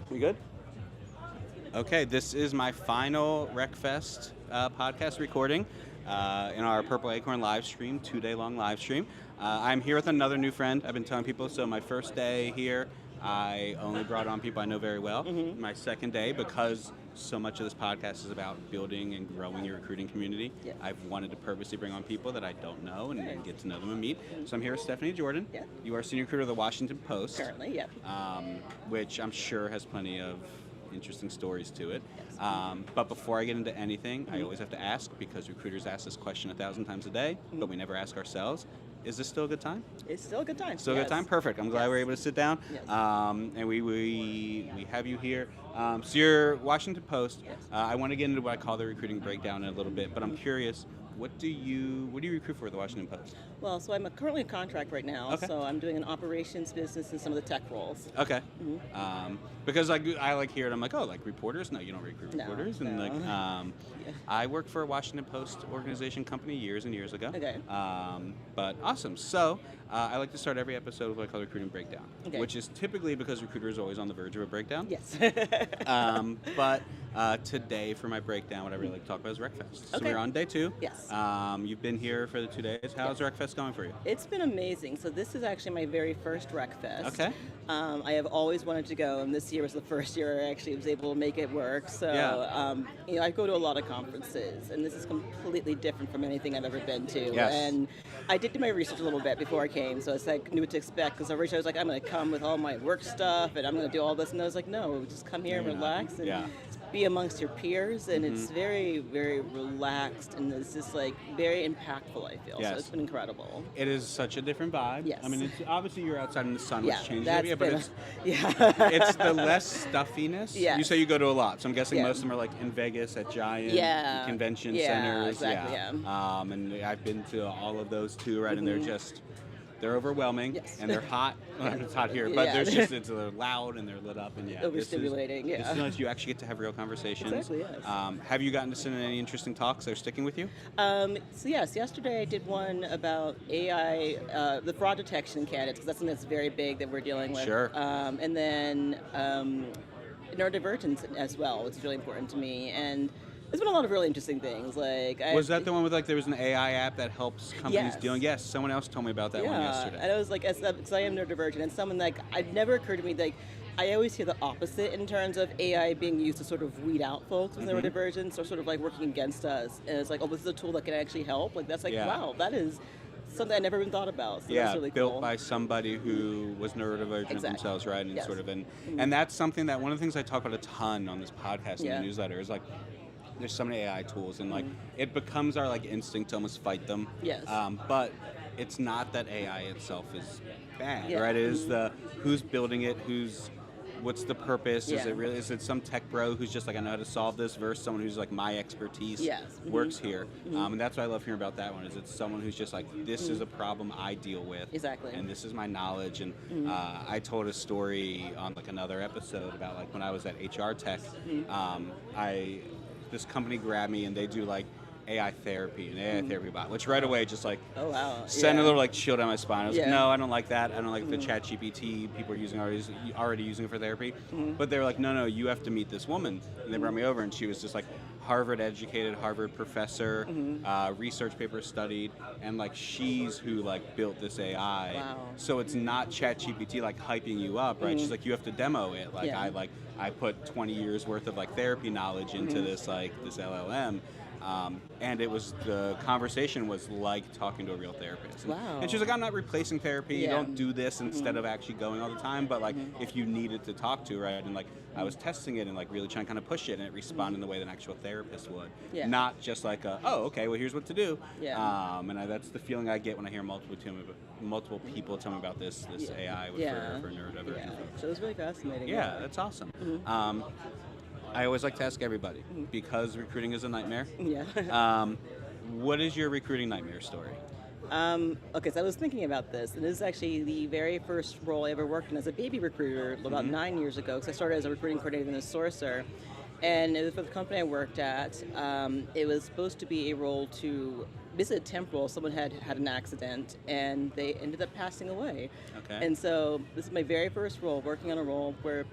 We good? Okay, this is my final RecFest podcast recording in our Purple Acorn live stream, 2-day-long live stream. I'm here with another new friend. I've been telling people, so my first day here, I only brought on people I know very well. Mm-hmm. My second day, because so much of this podcast is about building and growing your recruiting community, I've wanted to purposely bring on people that I don't know and get to know them and meet. So I'm here with Stephanie Jordan. Yeah. You are senior recruiter of the Washington Post. Currently, yeah. Which I'm sure has plenty of interesting stories to it. But before I get into anything, I always have to ask, because recruiters ask this question 1,000 times a day, but we never ask ourselves. Is this still a good time? It's still a good time. Still a good time? Perfect. I'm glad we're able to sit down. Yes. And we have you here. So you're Washington Post. Yes. I want to get into what I call the recruiting breakdown in a little bit, but I'm curious, what do you recruit for the Washington Post? Well, so I'm currently in contract right now, so I'm doing an operations business and some of the tech roles. Okay. Mm-hmm. Because I like hear it, I'm like, oh, like reporters? No, you don't recruit reporters. No. And like, I worked for a Washington Post organization company years and years ago. Okay. But awesome. So I like to start every episode with what I call recruiting breakdown, which is typically because recruiters are always on the verge of a breakdown. Yes. But today for my breakdown, what I really like to talk about is RecFest. So we're on day 2. Yes. You've been here for the 2 days. How's RecFest going for you? It's been amazing. So this is actually my very first RecFest. Okay. I have always wanted to go, and this year was the first year I actually was able to make it work. So, I go to a lot of conferences, and this is completely different from anything I've ever been to. Yes. And I did do my research a little bit before I came, so I knew what to expect. Because originally I was like, I'm going to come with all my work stuff, and I'm going to do all this. And I was like, no, just come here and relax and be amongst your peers. And it's very, very relaxed, and it's just like very impactful, I feel. Yes. So it's been incredible. It is such a different vibe. Yes. I mean, it's, obviously you're outside in the sun, which changes that's every, but it's it's the less stuffiness. Yes. You say you go to a lot, so I'm guessing most of them are like in Vegas at giant convention centers. Exactly, And I've been to all of those too, right? And they're overwhelming, and they're hot. Well, it's hot here, but there's just they're loud and they're lit up, and overstimulating. This is nice. You actually get to have real conversations. Exactly. Yes. Have you gotten to sit in any interesting talks that are sticking with you? So yes, yesterday I did one about AI, the fraud detection candidates, because that's something that's very big that we're dealing with. Sure. And then neurodivergence as well, which is really important to me. And there's been a lot of really interesting things. Was that the one with there was an AI app that helps companies dealing? Yes, someone else told me about that one yesterday. And I was like, because I am neurodivergent, and someone it never occurred to me I always hear the opposite in terms of AI being used to sort of weed out folks with neurodivergence, or sort of like working against us. And it's like, oh, this is a tool that can actually help. Like that's like, wow, that is something I never even thought about. So that's really built cool. by somebody who was neurodivergent themselves, right? And sort of, and that's something that one of the things I talk about a ton on this podcast and the newsletter is like, there's so many AI tools, and like it becomes our like instinct to almost fight them. Yes. But it's not that AI itself is bad, right? It is the who's building it, what's the purpose? Is it some tech bro who's just like, I know how to solve this, versus someone who's like, my expertise works here. And that's what I love hearing about that one, is it's someone who's just like, this is a problem I deal with. Exactly. And this is my knowledge. And I told a story on like another episode about like when I was at HR Tech, this company grabbed me and they do like AI therapy, an AI therapy bot, which right away just like sent a little like chill down my spine. I was like, no, I don't like that. I don't like the chat GPT people are already using it for therapy. But they were like, no, you have to meet this woman. And they brought me over and she was just like Harvard educated, Harvard professor, research paper studied, and like she's who like built this AI. Wow. So it's not chat GPT like hyping you up, right? She's like, you have to demo it. Like I put 20 years worth of like therapy knowledge into this LLM. And the conversation was like talking to a real therapist. And she was like, I'm not replacing therapy. You don't do this instead of actually going all the time. But like, if you needed to talk to, right? And like, I was testing it and like really trying to kind of push it, and it responded in the way that an actual therapist would. Not just like, okay, well, here's what to do. And that's the feeling I get when I hear multiple people tell me about this AI for neurodivergent folks. So it was really fascinating. Yeah, that's awesome. I always like to ask everybody, because recruiting is a nightmare. What is your recruiting nightmare story? Okay, so I was thinking about this, and this is actually the very first role I ever worked in as a baby recruiter about 9 years ago, because I started as a recruiting coordinator and a sourcer. And it was for the company I worked at. It was supposed to be a role to visit temporal. Someone had an accident, and they ended up passing away. Okay. And so this is my very first role, working on a role where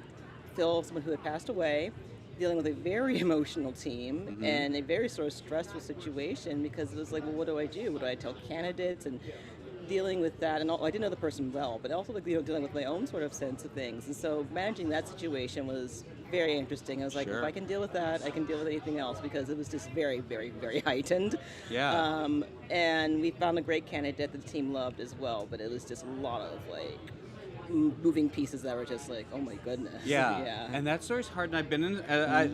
someone who had passed away, dealing with a very emotional team and a very sort of stressful situation, because it was like, well, what do I do? What do I tell candidates? And dealing with that, and I didn't know the person well, but also like dealing with my own sort of sense of things. And so managing that situation was very interesting. I was like, if I can deal with that, I can deal with anything else, because it was just very, very, very heightened. And we found a great candidate that the team loved as well, but it was just a lot of like moving pieces that were just like, oh my goodness. And that story's hard, and I've been in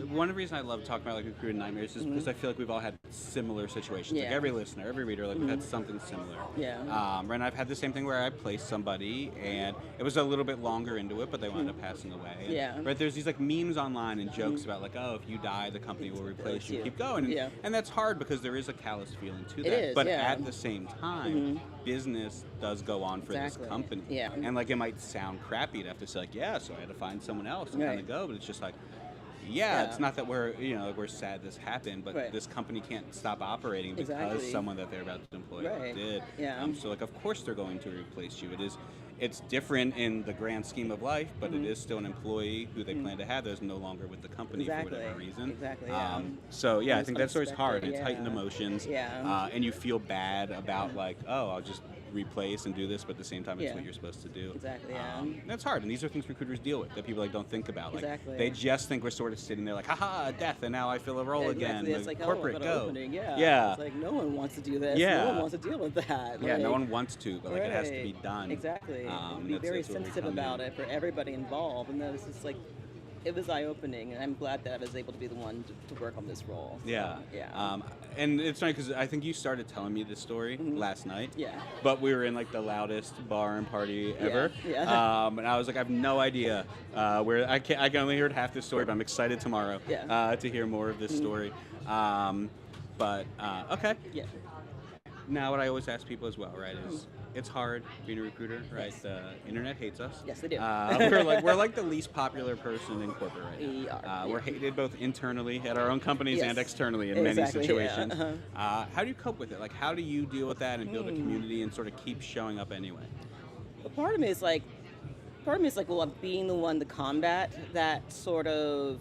one of the reasons I love talking about like recruiting nightmares is because I feel like we've all had similar situations. Like every listener, every reader, like we've had something similar. And I've had the same thing where I placed somebody and it was a little bit longer into it, but they wound up passing away. And, right, there's these like memes online and jokes about like, oh, if you die, the company will replace you. Keep going. And that's hard because there is a callous feeling to that. But at the same time, business does go on for this company. And like it might sound crappy to have to say like, so I had to find someone else and kind of go, but it's just like, it's not that we're sad this happened, but this company can't stop operating because someone that they're about to employ did. So like, of course they're going to replace you. It's different in the grand scheme of life, but it is still an employee who they plan to have that's no longer with the company for whatever reason. So I think that story's hard. It's heightened emotions, and you feel bad about like, I'll just replace and do this, but at the same time it's what you're supposed to do. That's hard, and these are things recruiters deal with that people like don't think about. Like they just think we're sort of sitting there like, haha, death, and now I fill a role again. It's like, corporate go. It's like no one wants to do this. No one wants to deal with that. No one wants to, but like it has to be done. Be very sensitive about it for everybody involved, and that was just like, it was eye-opening, and I'm glad that I was able to be the one to work on this role. And it's funny because I think you started telling me this story last night. But we were in like the loudest bar and party ever. And I was like, I have no idea where I can only hear half this story, but I'm excited tomorrow to hear more of this story. Okay. Now, what I always ask people as well, right, is it's hard being a recruiter, right? The internet hates us. Yes, they do. We're like the least popular person in corporate right now. We are. We're hated both internally at our own companies and externally in many situations. How do you cope with it? Like, how do you deal with that and build a community and sort of keep showing up anyway? Well, part of me is like, well, I'm being the one to combat that sort of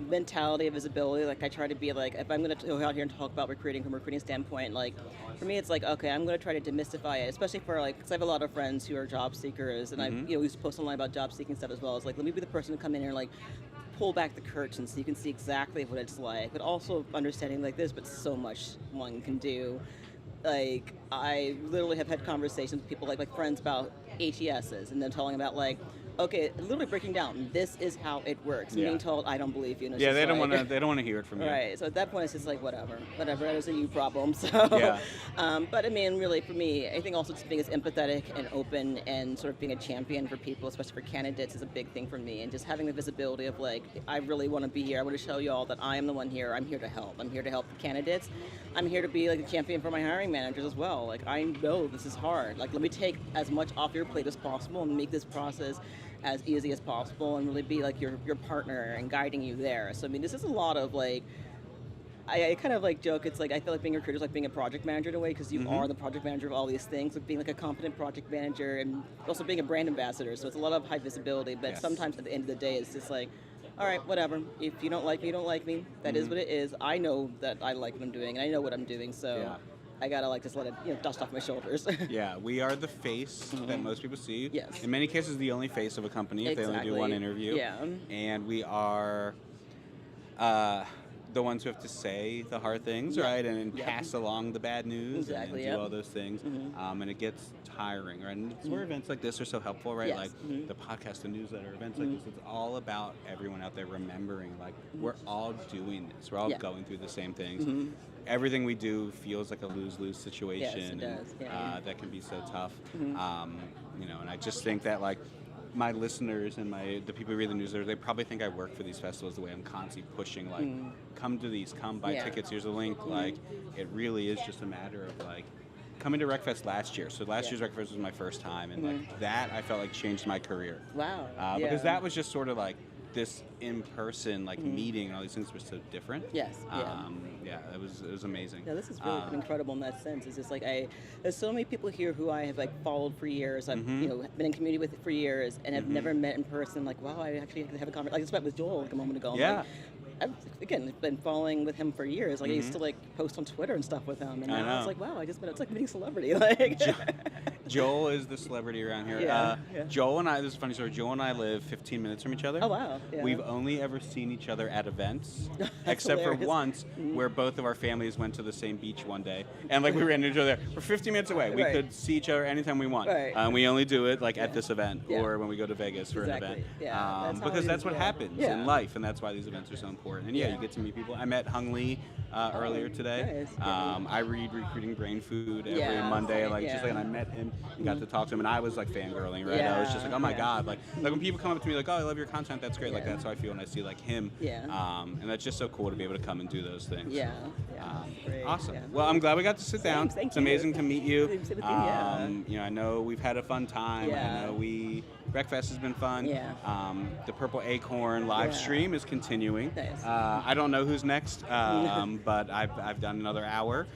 mentality of visibility. Like I try to be like, if I'm going to go out here and talk about recruiting from a recruiting standpoint, like for me, it's like, okay, I'm going to try to demystify it, especially for like, because I have a lot of friends who are job seekers, and I, we used to post online about job seeking stuff as well. It's like, let me be the person to come in here and like pull back the curtain so you can see exactly what it's like, but also understanding like there's but so much one can do. Like I literally have had conversations with people like friends about ATSs and then telling about like, okay, literally breaking down, this is how it works. And being told, I don't believe you. And they don't want to. They don't want to hear it from you. Right. So at that point, it's just like whatever. That is a you problem. So. But I mean, really, for me, I think also just being as empathetic and open and sort of being a champion for people, especially for candidates, is a big thing for me. And just having the visibility of like, I really want to be here. I want to show you all that I am the one here. I'm here to help. I'm here to help the candidates. I'm here to be like a champion for my hiring managers as well. Like I know this is hard. Like let me take as much off your plate as possible and make this process as easy as possible and really be like your partner and guiding you there. So I mean, this is a lot of like, I kind of like joke, it's like I feel like being a recruiter is like being a project manager in a way, because you are the project manager of all these things, like being like a competent project manager and also being a brand ambassador. So it's a lot of high visibility, but sometimes at the end of the day, it's just like, all right, whatever. If you don't like me, you don't like me. That is what it is. I know that I like what I'm doing, and I know what I'm doing, so I gotta like just let it dust off my shoulders. We are the face that most people see. Yes. In many cases, the only face of a company if they only do one interview. Yeah. And we are the ones who have to say the hard things, right? And pass along the bad news and do all those things. And it gets tiring, right? And it's where events like this are so helpful, right? Yes. Like the podcast, the newsletter, events like this, it's all about everyone out there remembering, like, we're all doing this. We're all going through the same things. Everything we do feels like a lose-lose situation. Yes, it does. That can be so tough. And I just think that, like, my listeners and the people who read the newsletter, they probably think I work for these festivals the way I'm constantly pushing, like, come to these, come buy tickets, here's a link. Like, it really is just a matter of, like, coming to RecFest last year. So last year's RecFest was my first time, and like that I felt like changed my career. Wow. Because that was just sort of like this in-person like meeting, and all these things were so different. Yes. It was amazing. Yeah, this is really incredible in that sense. It's just like there's so many people here who I have like followed for years. I've been in community with for years and have never met in person. Like, wow, I actually have a conversation. I just met with Joel like a moment ago. I'm like, I've again been following with him for years. Like I used to like post on Twitter and stuff with him, and now it's like, wow, it's like meeting a celebrity. Like Joel is the celebrity around here. Joel and I, this is a funny story. Joel and I live 15 minutes from each other. Oh wow! Yeah. We've only ever seen each other at events, except hilarious. for once where both of our families went to the same beach one day, and like we ran into each other. We're 15 minutes away. We could see each other anytime we want. We only do it like at this event or when we go to Vegas for an event. Because that's what happens in life, and that's why these events are so important. And you get to meet people. I met Hung Lee earlier today. Nice. I read Recruiting Brain Food every Monday, and I met him and got to talk to him, and I was like fangirling, right? I was just like, oh my god, like when people come up to me like, oh, I love your content, that's great. Like that's how I feel when I see like him. And that's just so cool to be able to come and do those things. Awesome. Well, I'm glad we got to sit down. It's amazing to meet you. I know we've had a fun time. I know RecFest has been fun. The Purple Acorn live stream is continuing. Nice. I don't know who's next, but I've done another hour.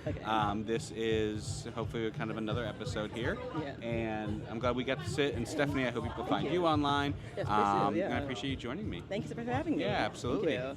This is hopefully kind of another episode here. And I'm glad we got to sit. And Stephanie, I hope people find you online. Yes, please do, And I appreciate you joining me. Thank you so much for having me. Yeah, absolutely. Thank you.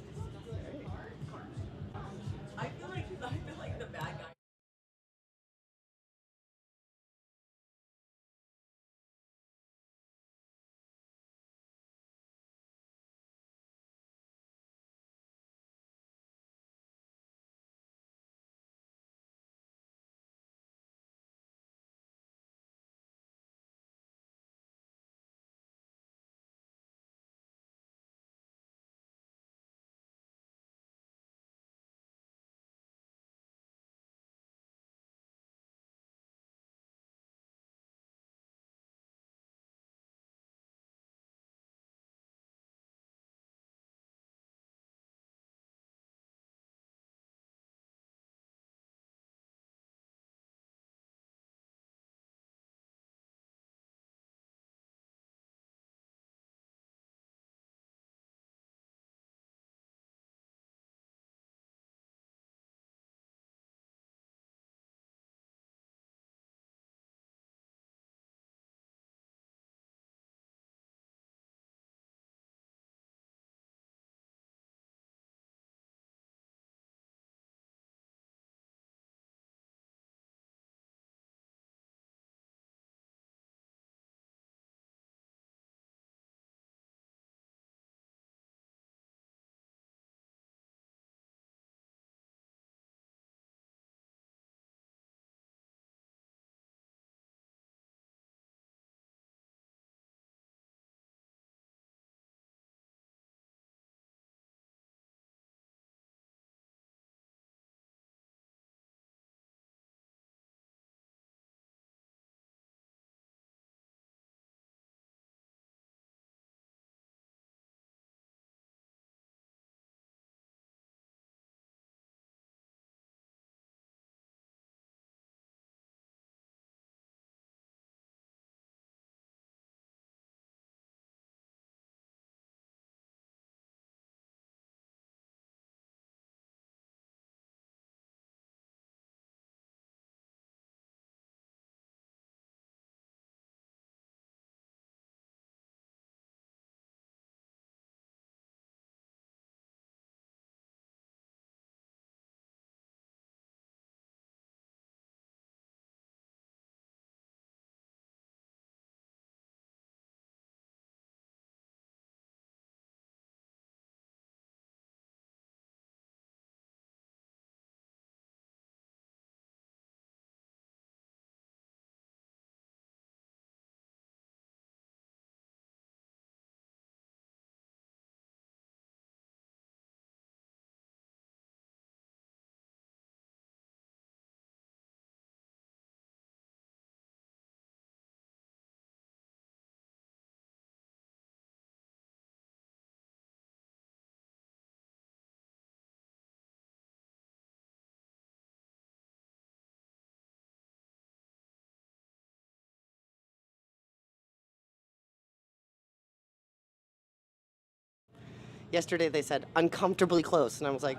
Yesterday they said uncomfortably close, and I was like,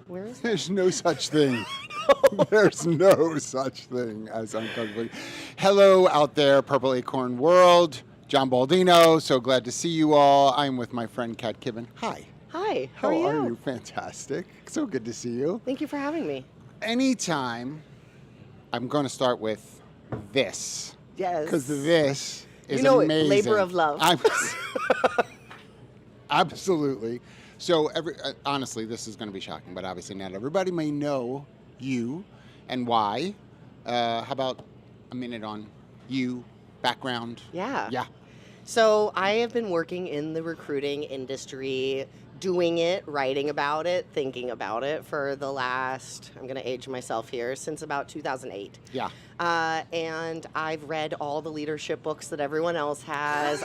where is that? There's no such thing. There's no such thing as uncomfortably. Hello out there, Purple Acorn World. John Baldino, so glad to see you all. I'm with my friend Kat Kibben. Hi. Hi, how are you? Fantastic. So good to see you. Thank you for having me. Anytime, I'm going to start with this. Yes. Because this is amazing. Labor of love. Absolutely. So, honestly, this is going to be shocking, but obviously not everybody may know you and why. How about a minute on you, background? Yeah. Yeah. So I have been working in the recruiting industry, doing it, writing about it, thinking about it for the last, I'm going to age myself here, since about 2008. Yeah. And I've read all the leadership books that everyone else has.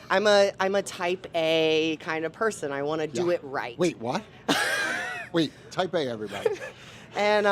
I'm a type A kind of person. I want to do it right. Wait, what? Wait, type A, everybody. And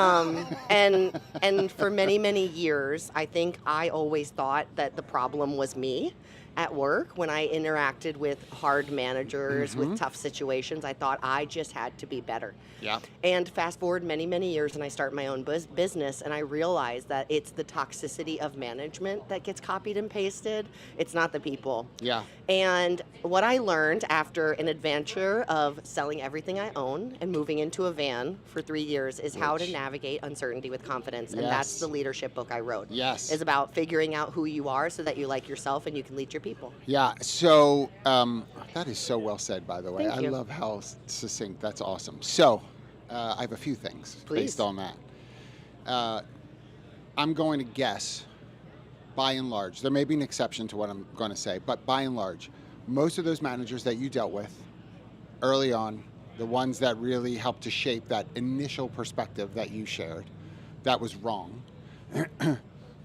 for many, many years, I think I always thought that the problem was me at work. When I interacted with hard managers, with tough situations, I thought I just had to be better. Yeah. And fast forward many, many years, and I start my own business, and I realize that it's the toxicity of management that gets copied and pasted. It's not the people. Yeah. And what I learned after an adventure of selling everything I own and moving into a van for 3 years is how to navigate uncertainty with confidence. And that's the leadership book I wrote. Yes. It's about figuring out who you are so that you like yourself and you can lead your people. Yeah. So that is so well said, by the way. Thank you. I love how succinct. That's awesome. So I have a few things based on that. I'm going to guess, by and large, there may be an exception to what I'm going to say, but by and large, most of those managers that you dealt with early on, the ones that really helped to shape that initial perspective that you shared, that was wrong,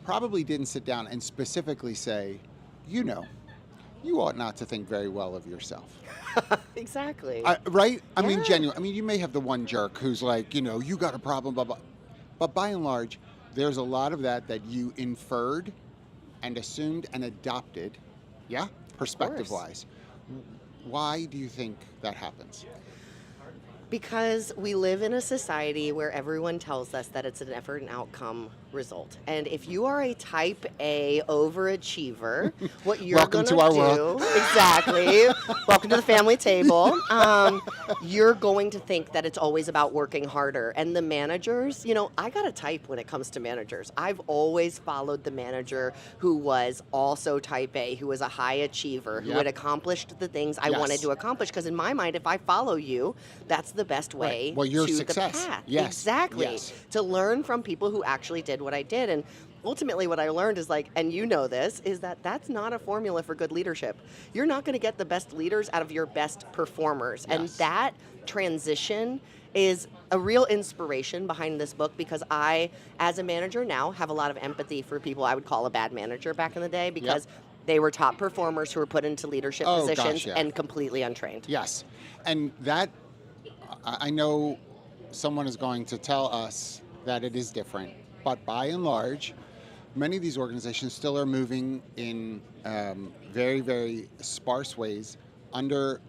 probably didn't sit down and specifically say, you ought not to think very well of yourself. Exactly. Right? I mean, Yeah. genuine. I mean, you may have the one jerk who's like, you got a problem, blah, blah. But by and large, there's a lot of that you inferred and assumed and adopted, perspective-wise. Why do you think that happens? Because we live in a society where everyone tells us that it's an effort and outcome result. And if you are a type A overachiever, what you're going to do, exactly, welcome to the family table, you're going to think that it's always about working harder. And the managers, I got a type when it comes to managers. I've always followed the manager who was also type A, who was a high achiever, who had accomplished the things I wanted to accomplish. Because in my mind, if I follow you, that's the best way your to success. the path. Yes. Exactly. Yes. To learn from people who actually did what I did. And ultimately what I learned is and this, is that that's not a formula for good leadership. You're not going to get the best leaders out of your best performers. Yes. And that transition is a real inspiration behind this book, because I, as a manager now, have a lot of empathy for people I would call a bad manager back in the day, because they were top performers who were put into leadership positions and completely untrained. Yes. And that, I know someone is going to tell us that it is different, but by and large, many of these organizations still are moving in very, very sparse ways, under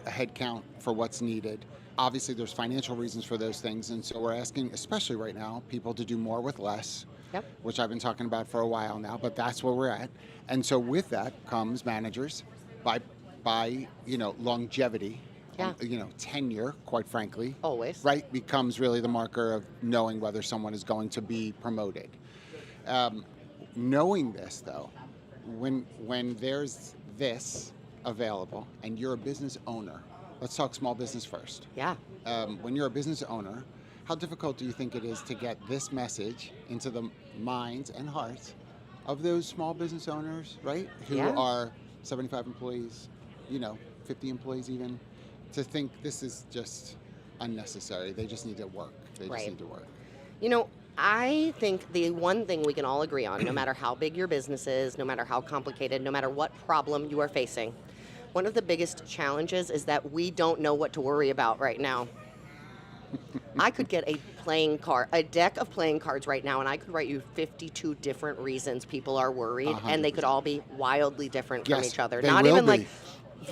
a head count for what's needed. Obviously, there's financial reasons for those things, and so we're asking, especially right now, people to do more with less, which I've been talking about for a while now, but that's where we're at. And so with that comes managers, by longevity, tenure, quite frankly. Always. Right, becomes really the marker of knowing whether someone is going to be promoted. Knowing this, though, when there's this available and you're a business owner, let's talk small business first. Yeah. When you're a business owner, how difficult do you think it is to get this message into the minds and hearts of those small business owners, right, who are 75 employees, 50 employees even, to think this is just unnecessary. They just need to work. They just need to work. I think the one thing we can all agree on, no matter how big your business is, no matter how complicated, no matter what problem you are facing, one of the biggest challenges is that we don't know what to worry about right now. I could get a deck of playing cards right now, and I could write you 52 different reasons people are worried, and they could all be wildly different from each other. They Not will even be.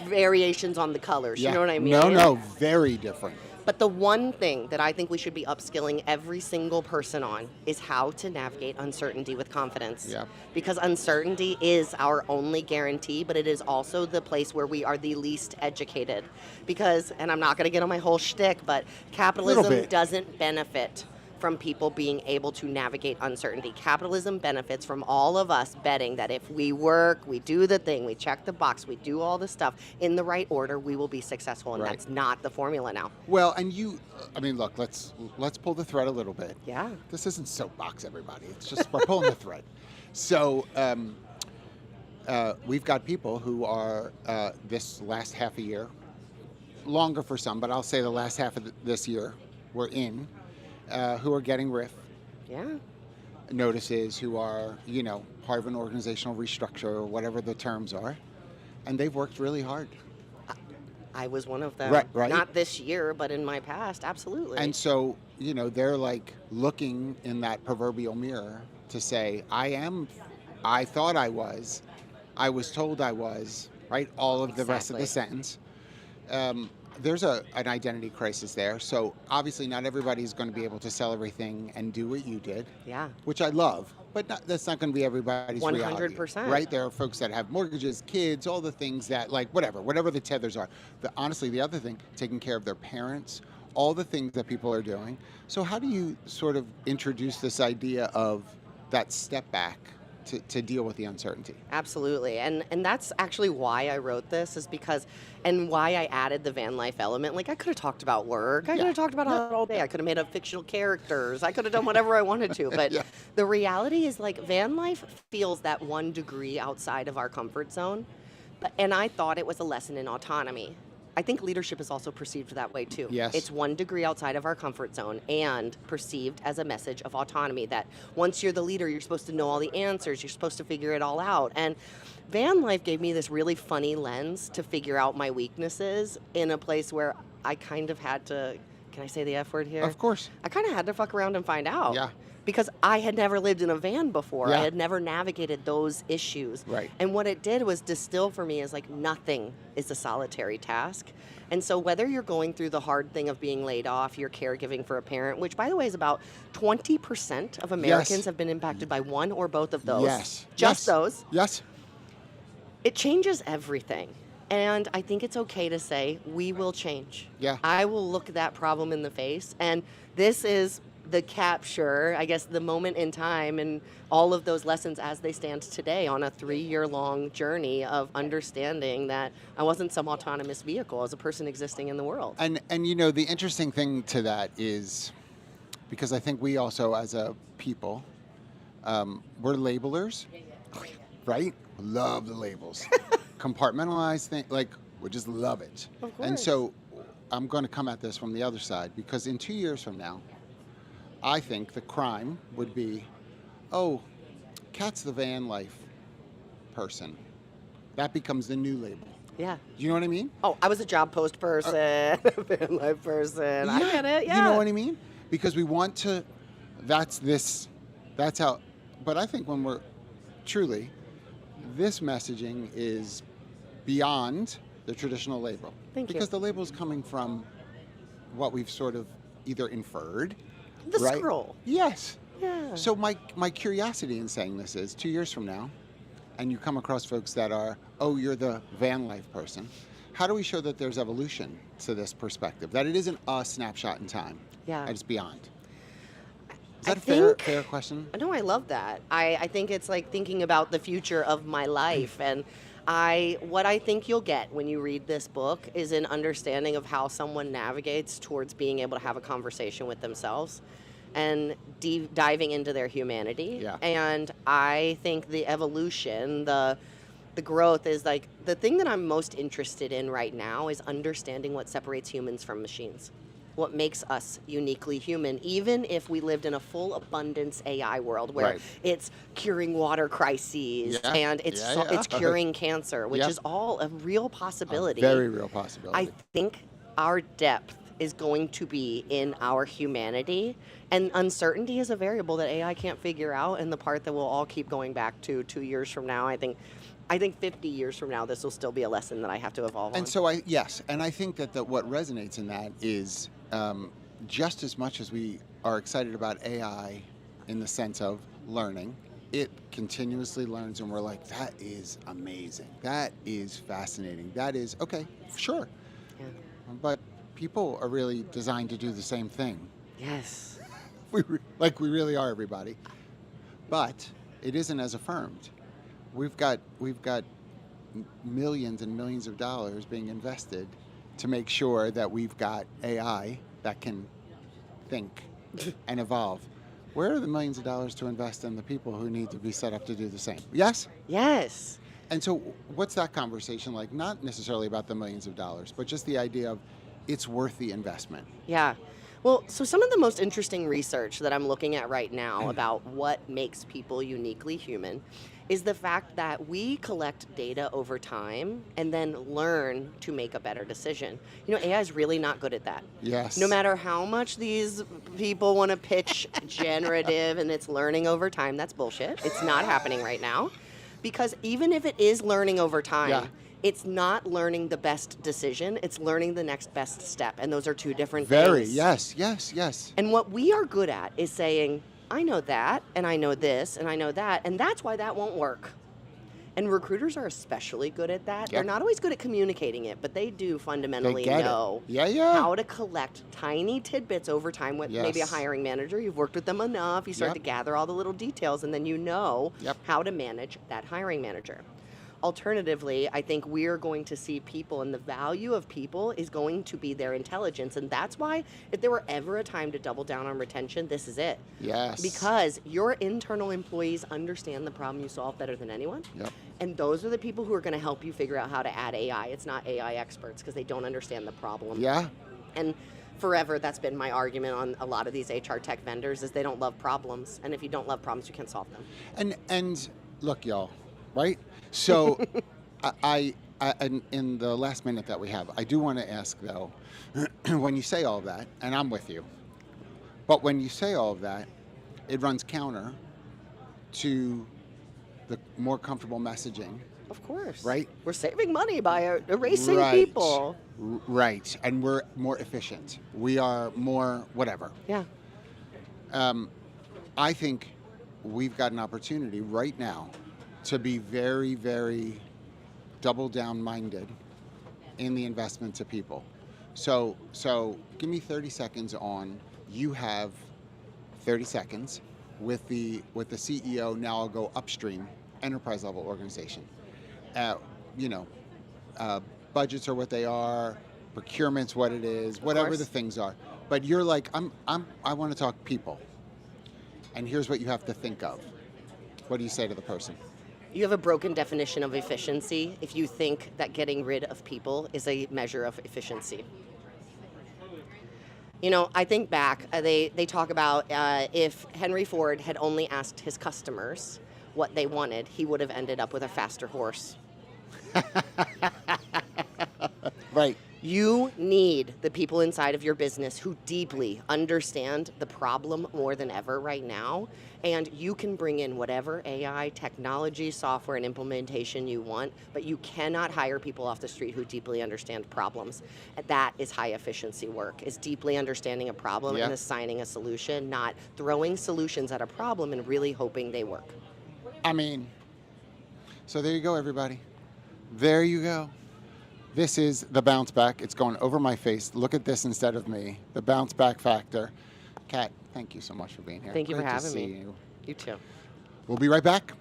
variations on the colors. Yeah. You know what I mean? No, very different. But the one thing that I think we should be upskilling every single person on is how to navigate uncertainty with confidence. Yeah. Because uncertainty is our only guarantee, but it is also the place where we are the least educated. Because, and I'm not going to get on my whole shtick, but capitalism doesn't benefit from people being able to navigate uncertainty. Capitalism benefits from all of us betting that if we work, we do the thing, we check the box, we do all the stuff in the right order, we will be successful. And Right. that's not the formula now. Well, and look, let's pull the thread a little bit. Yeah. This isn't soapbox, everybody. It's just we're pulling the thread. So we've got people who are this last half a year, longer for some, but I'll say the last half of this year we're in, who are getting RIF notices, who are, part of an organizational restructure or whatever the terms are, and they've worked really hard. I was one of them. Right. Not this year, but in my past, absolutely. And so, they're like looking in that proverbial mirror to say, I thought I was told I was, right? All of the rest of the sentence. There's an identity crisis there. So obviously not everybody's going to be able to sell everything and do what you did. Yeah. Which I love, but that's not going to be everybody's 100%. reality. Right? There are folks that have mortgages, kids, all the things that, like, whatever the tethers are. Honestly, the other thing, taking care of their parents, all the things that people are doing. So how do you sort of introduce this idea of that step back to deal with the uncertainty? Absolutely. And that's actually why I wrote this, is because, and why I added the van life element. Like, I could have talked about work. I could have talked about it all day. I could have made up fictional characters. I could have done whatever I wanted to. But the reality is, like, van life feels that 1 degree outside of our comfort zone. And I thought it was a lesson in autonomy. I think leadership is also perceived that way too. Yes. It's 1 degree outside of our comfort zone and perceived as a message of autonomy, that once you're the leader, you're supposed to know all the answers, you're supposed to figure it all out. And van life gave me this really funny lens to figure out my weaknesses in a place where I kind of had to, can I say the F word here? Of course. I kind of had to fuck around and find out. Yeah. Because I had never lived in a van before. Yeah. I had never navigated those issues. Right. And what it did was distill for me is, like, nothing is a solitary task. And so whether you're going through the hard thing of being laid off, you're caregiving for a parent, which, by the way, is about 20% of Americans have been impacted by one or both of those. Yes. Just those. Yes. It changes everything. And I think it's okay to say, we will change. Yeah. I will look that problem in the face. And this is the capture, I guess, the moment in time and all of those lessons as they stand today on a 3-year-long journey of understanding that I wasn't some autonomous vehicle as a person existing in the world. And the interesting thing to that is, because I think we also, as a people, we're labelers, right? Love the labels. Compartmentalized thing, like, we just love it. Of course. And so I'm going to come at this from the other side, because in 2 years from now, I think the crime would be, oh, Kat's the van life person. That becomes the new label. Yeah. Do you know what I mean? Oh, I was a job post person, a van life person. I get it, yeah. You know what I mean? Because we want to, that's how, but I think when we're truly, this messaging is beyond the traditional label. Thank you. Because the label is coming from what we've sort of either inferred. The right? scroll. Yes. Yeah. So my curiosity in saying this is, 2 years from now, and you come across folks that are, oh, you're the van life person. How do we show that there's evolution to this perspective? That it isn't a snapshot in time. Yeah. And it's beyond. Is I that a think- fair question? No, I love that. I think it's like thinking about the future of my life. And what I think you'll get when you read this book is an understanding of how someone navigates towards being able to have a conversation with themselves and diving into their humanity. Yeah. And I think the evolution, the growth is like, the thing that I'm most interested in right now is understanding what separates humans from machines. What makes us uniquely human, even if we lived in a full abundance AI world where Right. it's curing water crises and it's curing cancer, which Yeah. is all a real possibility. A very real possibility. I think our depth is going to be in our humanity, and uncertainty is a variable that AI can't figure out, and the part that we'll all keep going back to 2 years from now. I think I think 50 years from now, this will still be a lesson that I have to evolve on. And so and I think that what resonates in that is just as much as we are excited about AI in the sense of learning, it continuously learns, and we're like, that is amazing. That is fascinating. That is, okay, sure. Yeah. But people are really designed to do the same thing. Yes. We really are, everybody. But it isn't as affirmed. We've got millions and millions of dollars being invested to make sure that we've got AI that can think and evolve. Where are the millions of dollars to invest in the people who need to be set up to do the same? Yes? Yes. And so what's that conversation like? Not necessarily about the millions of dollars, but just the idea of it's worth the investment. Yeah. Well, so some of the most interesting research that I'm looking at right now about what makes people uniquely human is the fact that we collect data over time and then learn to make a better decision. You know, AI is really not good at that. Yes. No matter how much these people want to pitch generative and it's learning over time, that's bullshit. It's not happening right now. Because even if it is learning over time, it's not learning the best decision, it's learning the next best step. And those are two different things. Yes. And what we are good at is saying, I know that, and I know this, and I know that, and that's why that won't work. And recruiters are especially good at that. Yep. They're not always good at communicating it, but they do fundamentally know how to collect tiny tidbits over time with maybe a hiring manager. You've worked with them enough, you start to gather all the little details, and then you know how to manage that hiring manager. Alternatively, I think we're going to see people, and the value of people is going to be their intelligence. And that's why, if there were ever a time to double down on retention, this is it. Yes. Because your internal employees understand the problem you solve better than anyone. Yep. And those are the people who are going to help you figure out how to add AI. It's not AI experts because they don't understand the problem. Yeah. And forever, that's been my argument on a lot of these HR tech vendors is they don't love problems. And if you don't love problems, you can't solve them. And look, y'all, right? So I in the last minute that we have, I do want to ask, though, when you say all of that, and I'm with you, but when you say all of that, it runs counter to the more comfortable messaging. Of course. Right? We're saving money by erasing people. Right. And we're more efficient. We are more whatever. Yeah. I think we've got an opportunity right now to be very, very double down minded in the investment to people. So give me 30 seconds on, you have 30 seconds with the CEO. Now I'll go upstream, enterprise level organization. Budgets are what they are, procurement's what it is, whatever the things are. But you're like, I want to talk people. And here's what you have to think of. What do you say to the person? You have a broken definition of efficiency if you think that getting rid of people is a measure of efficiency. You know, I think back, they talk about if Henry Ford had only asked his customers what they wanted, he would have ended up with a faster horse. Right. You need the people inside of your business who deeply understand the problem more than ever right now, and you can bring in whatever AI, technology, software, and implementation you want, but you cannot hire people off the street who deeply understand problems. That is high efficiency work, is deeply understanding a problem and assigning a solution, not throwing solutions at a problem and really hoping they work. I mean, so there you go, everybody. There you go. This is the bounce back. It's going over my face. Look at this instead of me. The bounce back factor. Kat, thank you so much for being here. Thank you for having me. You. You too. We'll be right back.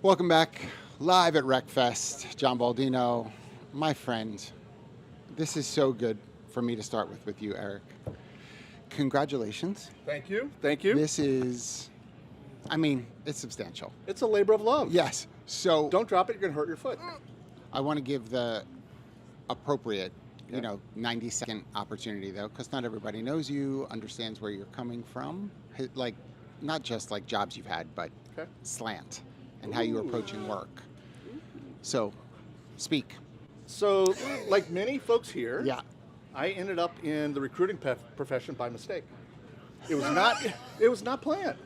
Welcome back, live at RecFest. John Baldino, my friend. This is so good for me to start with you, Eric. Congratulations. Thank you. Thank you. This is, I mean, it's substantial. It's a labor of love. Yes. So don't drop it, you're going to hurt your foot. I want to give the appropriate, 90-second opportunity, though, because not everybody knows you, understands where you're coming from. Like, not just like jobs you've had, but slant and how you're approaching work. So, speak. So, like many folks here, yeah, I ended up in the recruiting profession by mistake. It was not planned.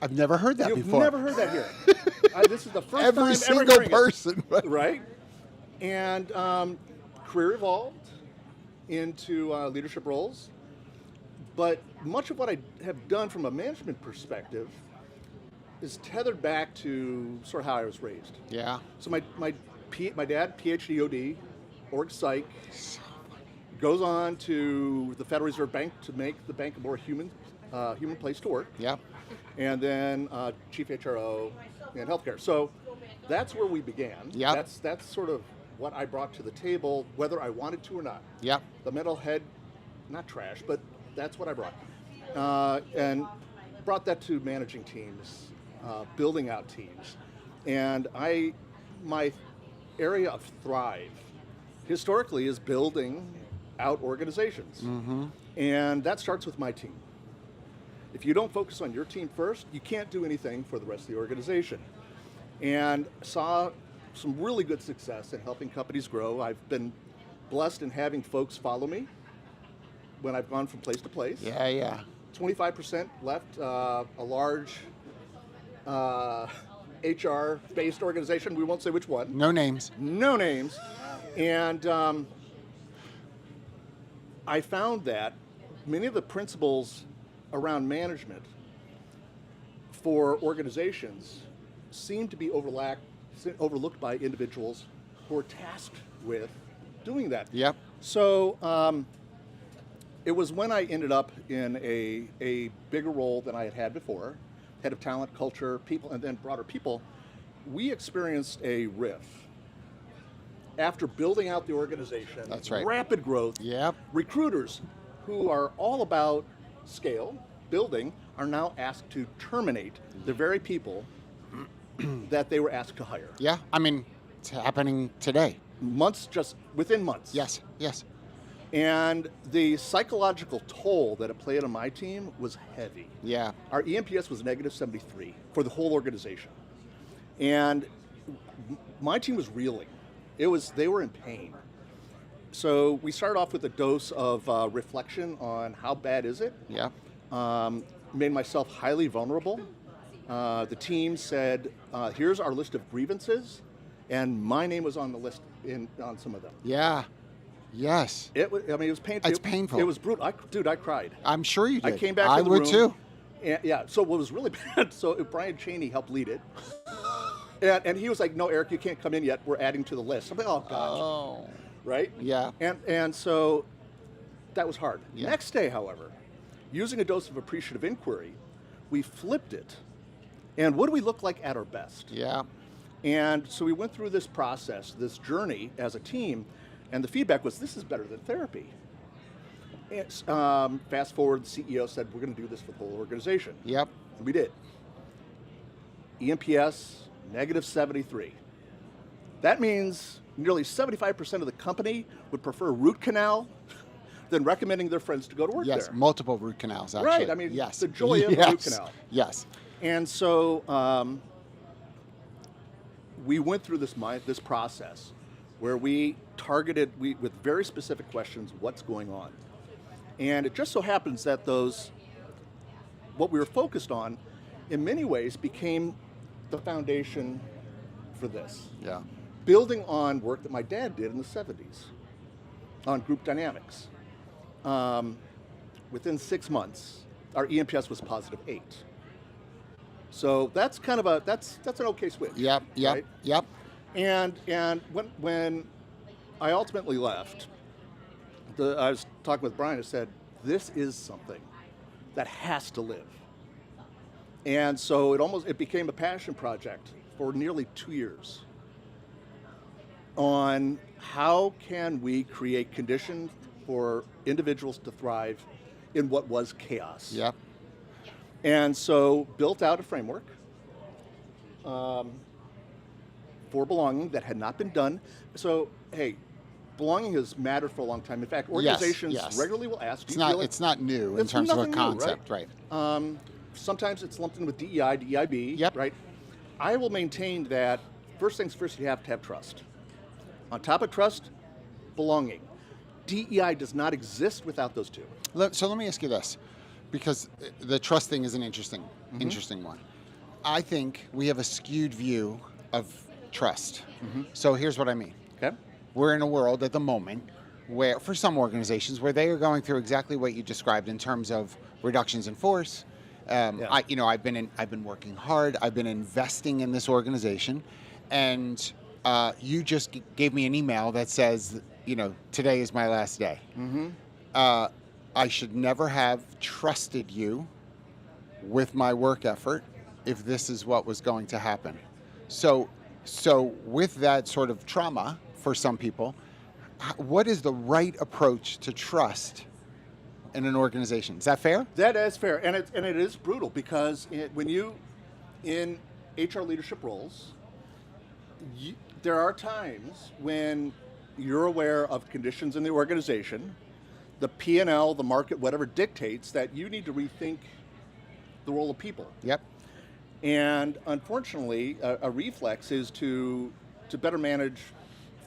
I've never heard that You've before. never heard that here. This is the first Every time single ever hearing person, it. Right? And career evolved into leadership roles. But much of what I have done from a management perspective is tethered back to sort of how I was raised. Yeah. So my dad, PhD OD, org psych, goes on to the Federal Reserve Bank to make the bank a more human place to work. Yeah. And then chief HRO in healthcare. So that's where we began. Yeah. That's sort of what I brought to the table, whether I wanted to or not. Yeah. The mental head, not trash, but that's what I brought. And brought that to managing teams, building out teams. And my area of thrive historically is building out organizations. Mm-hmm. And that starts with my team. If you don't focus on your team first, you can't do anything for the rest of the organization. And saw some really good success in helping companies grow. I've been blessed in having folks follow me when I've gone from place to place. Yeah, yeah. 25% left a large HR-based organization. We won't say which one. No names. No names. And I found that many of the principles around management for organizations seem to be overlooked by individuals who are tasked with doing that. Yep. So it was when I ended up in a bigger role than I had had before, head of talent, culture, people, and then broader people. We experienced a riff. After building out the organization, that's right, rapid growth, yep. Recruiters who are all about scale, building, are now asked to terminate the very people that they were asked to hire. Yeah, I mean, it's happening today. Just within months. Yes, yes. And the psychological toll that it played on my team was heavy. Yeah. Our EMPS was negative 73 for the whole organization. And my team was reeling. They were in pain. So we started off with a dose of reflection on how bad is it. Yeah. Made myself highly vulnerable. The team said, here's our list of grievances, and my name was on the list on some of them. Yeah. Yes. It was painful. It's painful. It was brutal. I cried. I'm sure you did. I came back to the room. I would too. And, yeah, so what was really bad, so Brian Cheney helped lead it. And he was like, no, Eric, you can't come in yet. We're adding to the list. I'm like, oh, gosh. Oh. Right? Yeah. And so that was hard. Yeah. Next day, however, using a dose of appreciative inquiry, we flipped it. And what do we look like at our best? Yeah. And so we went through this process, this journey as a team, and the feedback was, this is better than therapy. It's, fast forward, the CEO said, we're going to do this for the whole organization. Yep. And we did. EMPS, negative 73. That means nearly 75% of the company would prefer root canal than recommending their friends to go to work there. Yes, multiple root canals, actually. Right, I mean, yes. the joy of yes. root canal. Yes. And so we went through this process where we targeted, with very specific questions, what's going on. And it just so happens that what we were focused on, in many ways, became the foundation for this. Yeah. Building on work that my dad did in the 70s on group dynamics. Within 6 months, our EMPS was positive 8. So that's kind of that's an okay switch. Yep, yep, right? yep. And when I ultimately left, I was talking with Brian. I said, this is something that has to live. And so it became a passion project for nearly 2 years on how can we create conditions for individuals to thrive in what was chaos. Yep. And so built out a framework for belonging that had not been done. So, hey, belonging has mattered for a long time. In fact, organizations regularly will ask, it's not new in terms of a concept, new, right? Sometimes it's lumped in with DEI, DEIB, yep. right? I will maintain that first things first, you have to have trust. On top of trust, belonging. DEI does not exist without those two. So let me ask you this, because the trust thing is an interesting one. I think we have a skewed view of trust. So here's what I mean. Okay. We're in a world at the moment where, for some organizations, where they are going through exactly what you described in terms of reductions in force. I've been working hard. I've been investing in this organization, and you just gave me an email that says, today is my last day. I should never have trusted you with my work effort if this is what was going to happen. So with that sort of trauma for some people, what is the right approach to trust in an organization? Is that fair? That is fair, and it is brutal because when you in HR leadership roles, there are times when you're aware of conditions in the organization, the P&L, the market, whatever dictates that you need to rethink the role of people. Yep. And unfortunately, a reflex is to better manage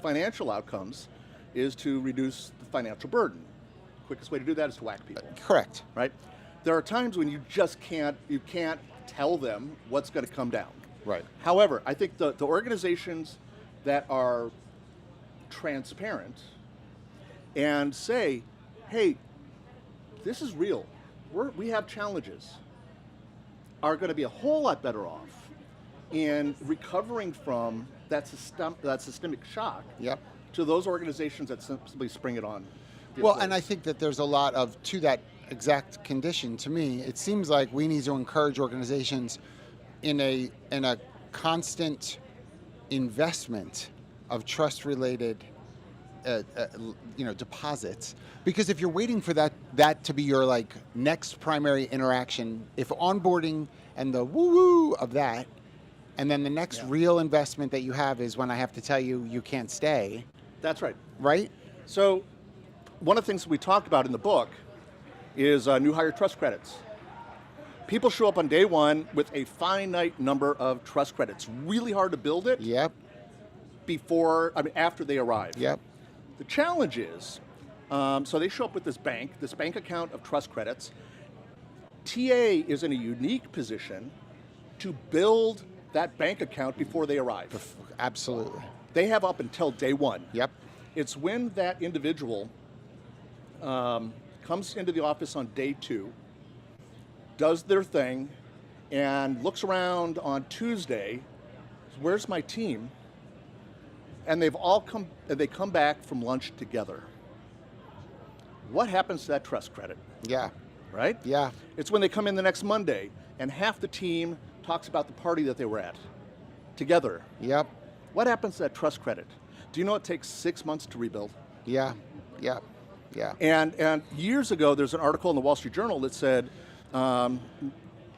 financial outcomes is to reduce the financial burden. Quickest way to do that is to whack people. Correct. Right? There are times when you just can't tell them what's going to come down. Right. However, I think the organizations that are transparent and say, hey, this is real. We have challenges, are going to be a whole lot better off in recovering from that systemic shock. Yep. To those organizations that simply spring it on. Well, and I think that there's a lot to that exact condition. To me, it seems like we need to encourage organizations in a constant investment of trust-related deposits, because if you're waiting for that to be your next primary interaction, if onboarding and the woo-woo of that, and then the next real investment that you have is when I have to tell you can't stay. That's right. Right? So one of the things we talked about in the book is new hire trust credits. People show up on day one with a finite number of trust credits. Really hard to build it. Yep. After they arrive. Yep. The challenge is, so they show up with this bank account of trust credits. TA is in a unique position to build that bank account before they arrive. Absolutely. They have up until day one. Yep. It's when that individual comes into the office on day two, does their thing, and looks around on Tuesday, where's my team? And they come back from lunch together. What happens to that trust credit? Yeah. Right? Yeah. It's when they come in the next Monday and half the team talks about the party that they were at together. Yep. What happens to that trust credit? Do you know it takes 6 months to rebuild? Yeah. Yeah. Yeah. And years ago, there's an article in the Wall Street Journal that said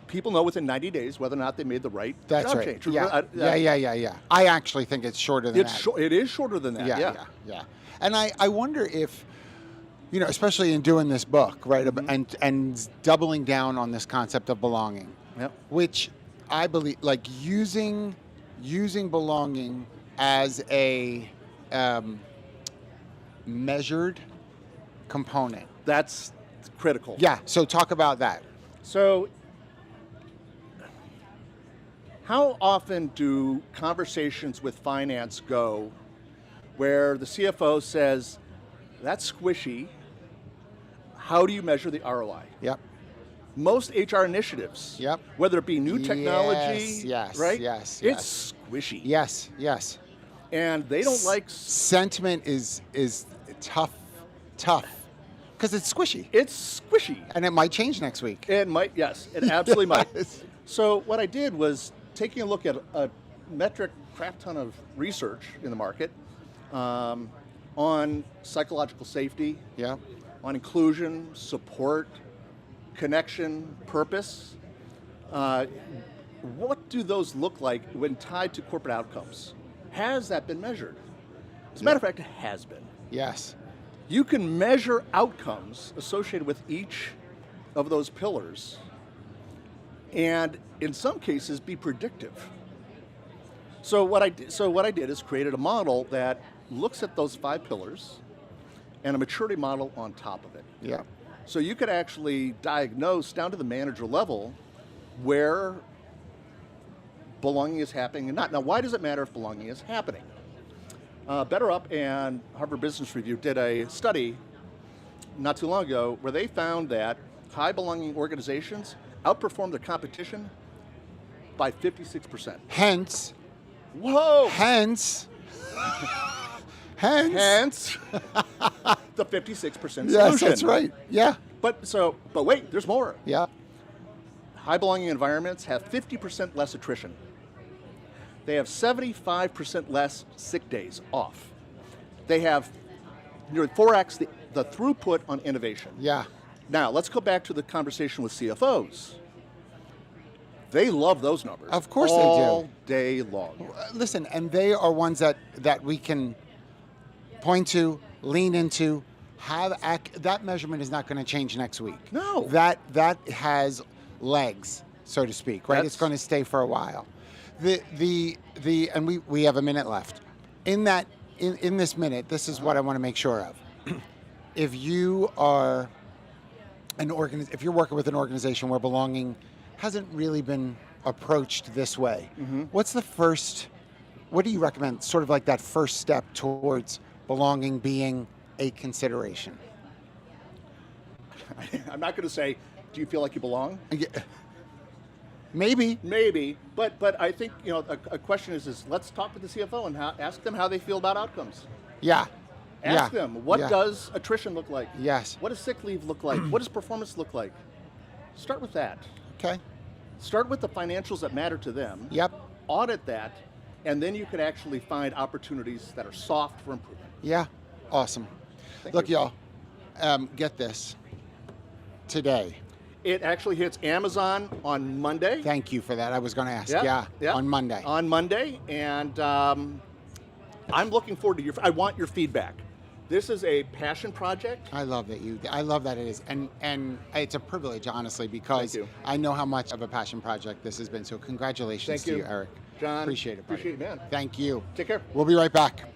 people know within 90 days whether or not they made the right job change. Yeah. I actually think it's shorter than that. It is shorter than that. Yeah. And I wonder if, especially in doing this book, right, and doubling down on this concept of belonging, which I believe, using belonging as a measured component. That's critical. Yeah, so talk about that. So how often do conversations with finance go where the CFO says, that's squishy, how do you measure the ROI? Yep. Most HR initiatives, whether it be new technology, right? Yes. It's squishy. Yes. And they don't like... Sentiment is tough, because it's squishy. It's squishy. And it might change next week. It might, yes. It absolutely might. So what I did was taking a look at metric crap ton of research in the market on psychological safety, Yeah. on inclusion, support, connection, purpose. What do those look like when tied to corporate outcomes? Has that been measured? As a matter of fact, it has been. Yes. You can measure outcomes associated with each of those pillars and in some cases be predictive. So what I did is created a model that looks at those 5 pillars and a maturity model on top of it. Yeah. So you could actually diagnose down to the manager level where belonging is happening and not. Now, why does it matter if belonging is happening? Better Up and Harvard Business Review did a study not too long ago where they found that high belonging organizations outperform their competition by 56%. Hence. Whoa! Hence. Hence the 56% solution. Yes, that's right. Yeah. But wait, there's more. Yeah. High belonging environments have 50% less attrition. They have 75% less sick days off. They have nearly 4x the throughput on innovation. Yeah. Now, let's go back to the conversation with CFOs. They love those numbers. Of course they do. All day long. Listen, and they are ones that we can point to, lean into, that measurement is not going to change next week. No. That has legs, so to speak, right? It's going to stay for a while. And we have a minute left. In this minute, this is what I want to make sure of. If you are if you're working with an organization where belonging hasn't really been approached this way, what do you recommend, sort of like that first step towards belonging being a consideration? I'm not going to say, do you feel like you belong? Maybe, but I think a question is let's talk with the CFO and ask them how they feel about outcomes. Yeah. Ask them, what does attrition look like? Yes. What does sick leave look like? What does performance look like? Start with that. Okay. Start with the financials that matter to them. Yep. Audit that, and then you could actually find opportunities that are soft for improvement. Yeah. Awesome. Look, y'all, get this. Today. It actually hits Amazon on Monday. Thank you for that. I was going to ask. Yeah. On Monday. On Monday, and I'm looking forward to I want your feedback. This is a passion project. I love that it is, and it's a privilege, honestly, because I know how much of a passion project this has been. So congratulations to you, Eric. John. Appreciate it, buddy. Appreciate it, man. Thank you. Take care. We'll be right back.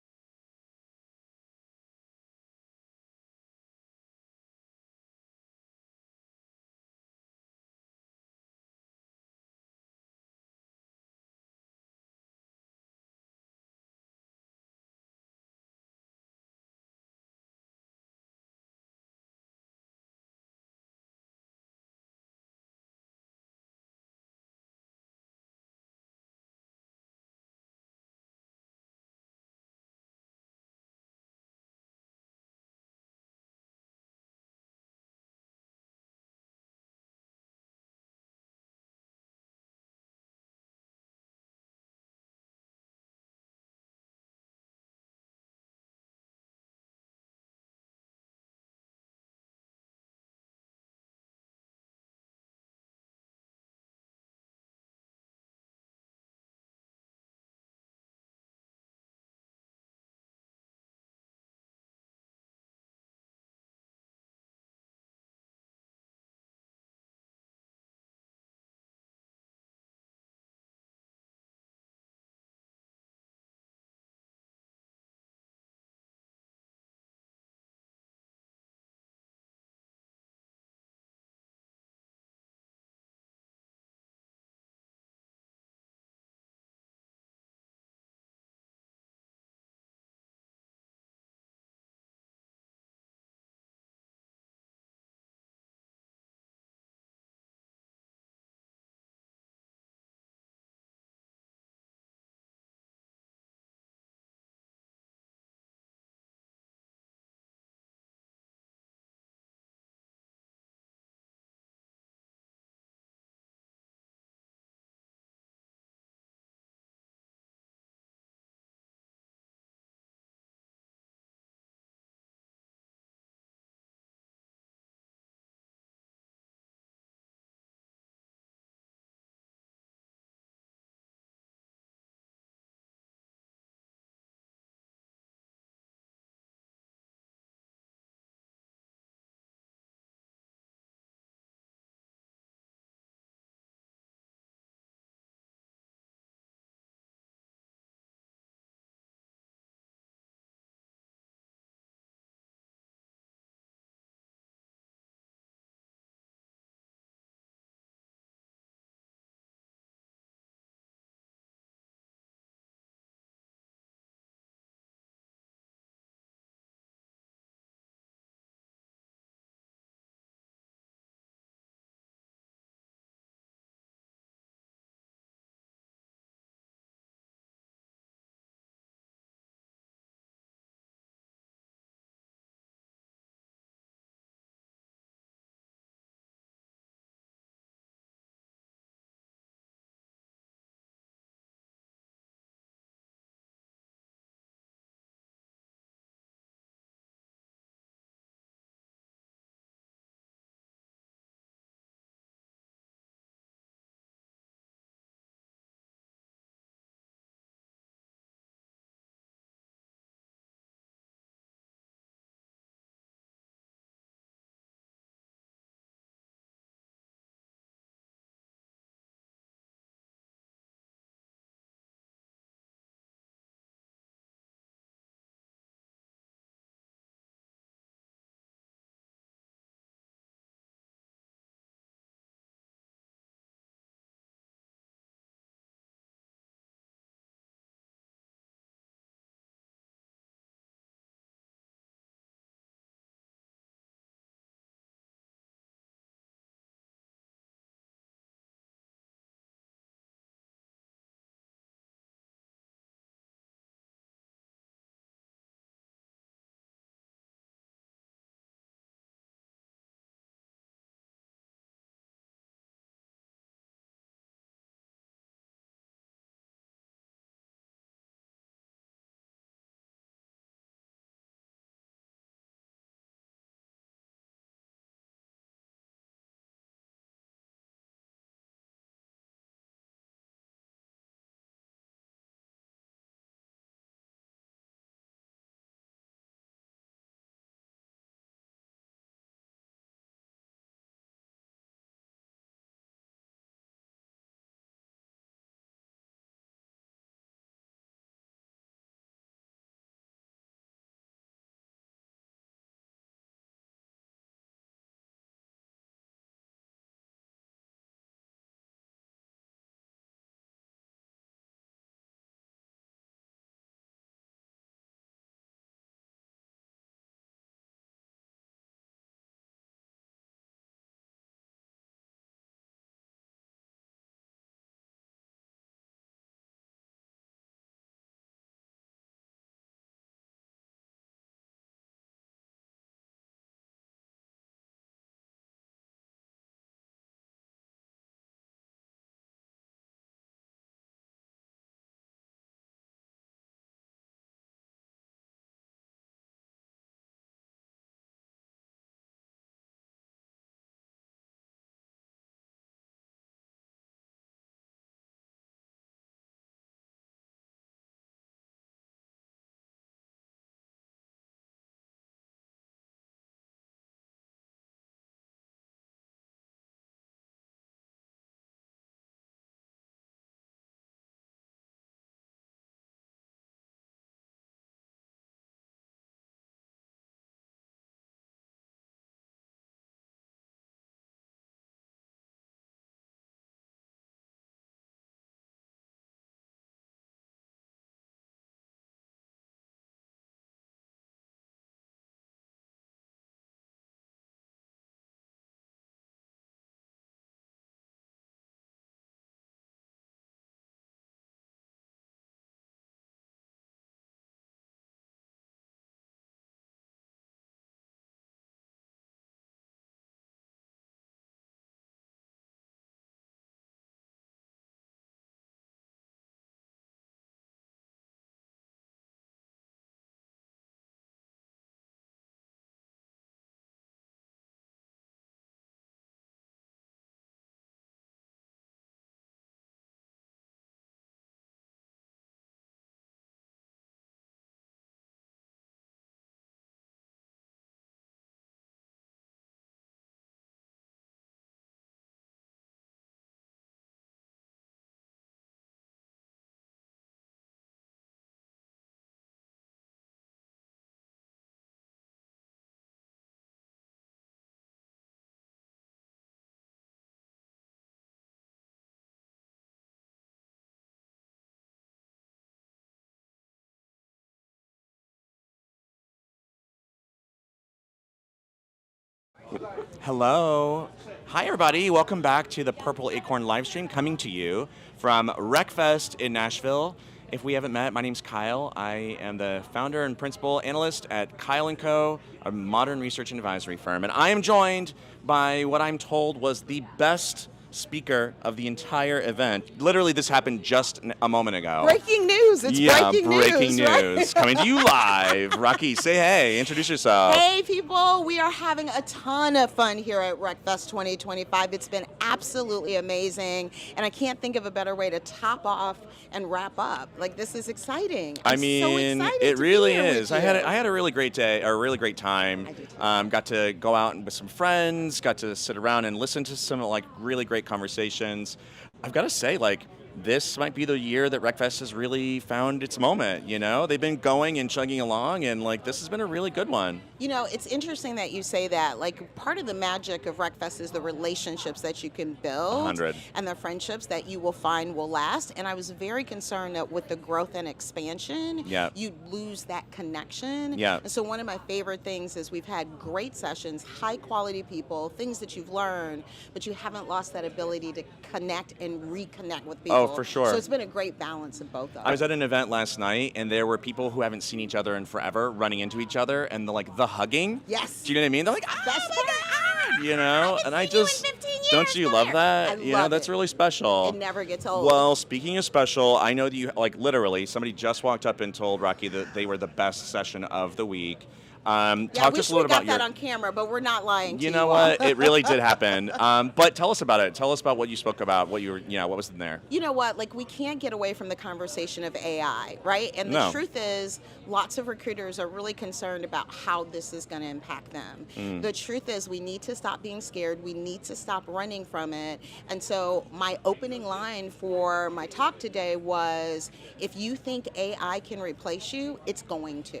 Hello. Hi, everybody. Welcome back to the Purple Acorn live stream coming to you from RecFest in Nashville. If we haven't met, my name's Kyle. I am the founder and principal analyst at Kyle & Co., a modern research and advisory firm. And I am joined by what I'm told was the best speaker of the entire event. Literally, this happened just a moment ago. Breaking news. It's breaking news. Right? Coming to you live. Rocky, say hey. Introduce yourself. Hey, people. We are having a ton of fun here at RecFest 2025. It's been absolutely amazing, and I can't think of a better way to top off and wrap up. Like, this is exciting. I I'm mean, so excited it to really be here is. with you. I had a really great day, or a really great time. I did too. Got to go out with some friends, got to sit around and listen to some like really great conversations. I've got to say, like, this might be the year that RecFest has really found its moment, you know? They've been going and chugging along, and, like, this has been a really good one. You know, it's interesting that you say that. Like, part of the magic of RecFest is the relationships that you can build 100. and the friendships that you will find will last. And I was very concerned that with the growth and expansion, Yeah. you'd lose that connection. Yeah. And so one of my favorite things is we've had great sessions, high quality people, things that you've learned, but you haven't lost that ability to connect and reconnect with people. Oh, for sure. So it's been a great balance of both of them. I was at an event last night, and there were people who haven't seen each other in forever running into each other, and the hugging. Yes. Do you know what I mean? They're like, That's you know? And I just, don't you love that? I You know, love that's it. really special. It never gets old. Well, speaking of special, I know that you, like, literally, somebody just walked up and told Rocky that they were the best session of the week. Yeah, Talk we to us a should little have got about that your... on camera, but we're not lying to You you know all. what? It really did happen. But tell us about it. Tell us about what you spoke about, what you were, you know, what was in there. You know what? Like, we can't get away from the conversation of AI, right? And the No. truth is, lots of recruiters are really concerned about how this is going to impact them. The truth is, we need to stop being scared. We need to stop running from it. And so my opening line for my talk today was, if you think AI can replace you, it's going to.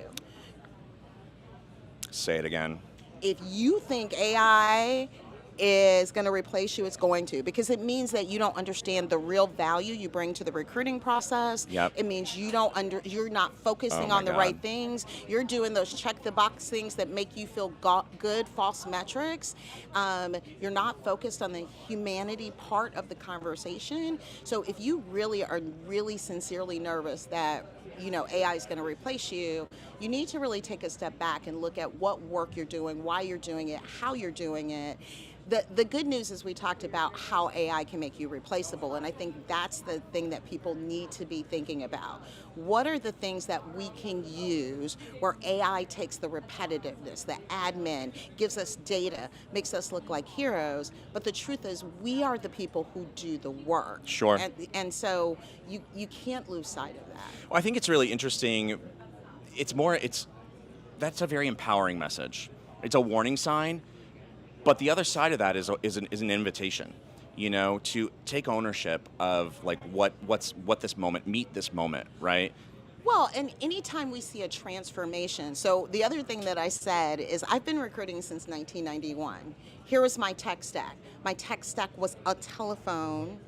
Say it again. If you think AI is going to replace you, it's going to, because it means that you don't understand the real value you bring to the recruiting process. Yep. It means you're not focusing Oh on my the right God. things. You're doing those check the box things that make you feel good, false metrics. You're not focused on the humanity part of the conversation. So if you really are really sincerely nervous that, you know, AI is going to replace you, you need to really take a step back and look at what work you're doing, why you're doing it, how you're doing it. The good news is we talked about how AI can make you replaceable, and I think that's the thing that people need to be thinking about. What are the things that we can use where AI takes the repetitiveness, the admin, gives us data, makes us look like heroes, but the truth is we are the people who do the work. Sure. And so you can't lose sight of that. Well, I think it's really interesting. That's a very empowering message. It's a warning sign, but the other side of that is an invitation, you know, to take ownership of like meet this moment, right? Well, and anytime we see a transformation, so the other thing that I said is I've been recruiting since 1991. Here was my tech stack. My tech stack was a telephone,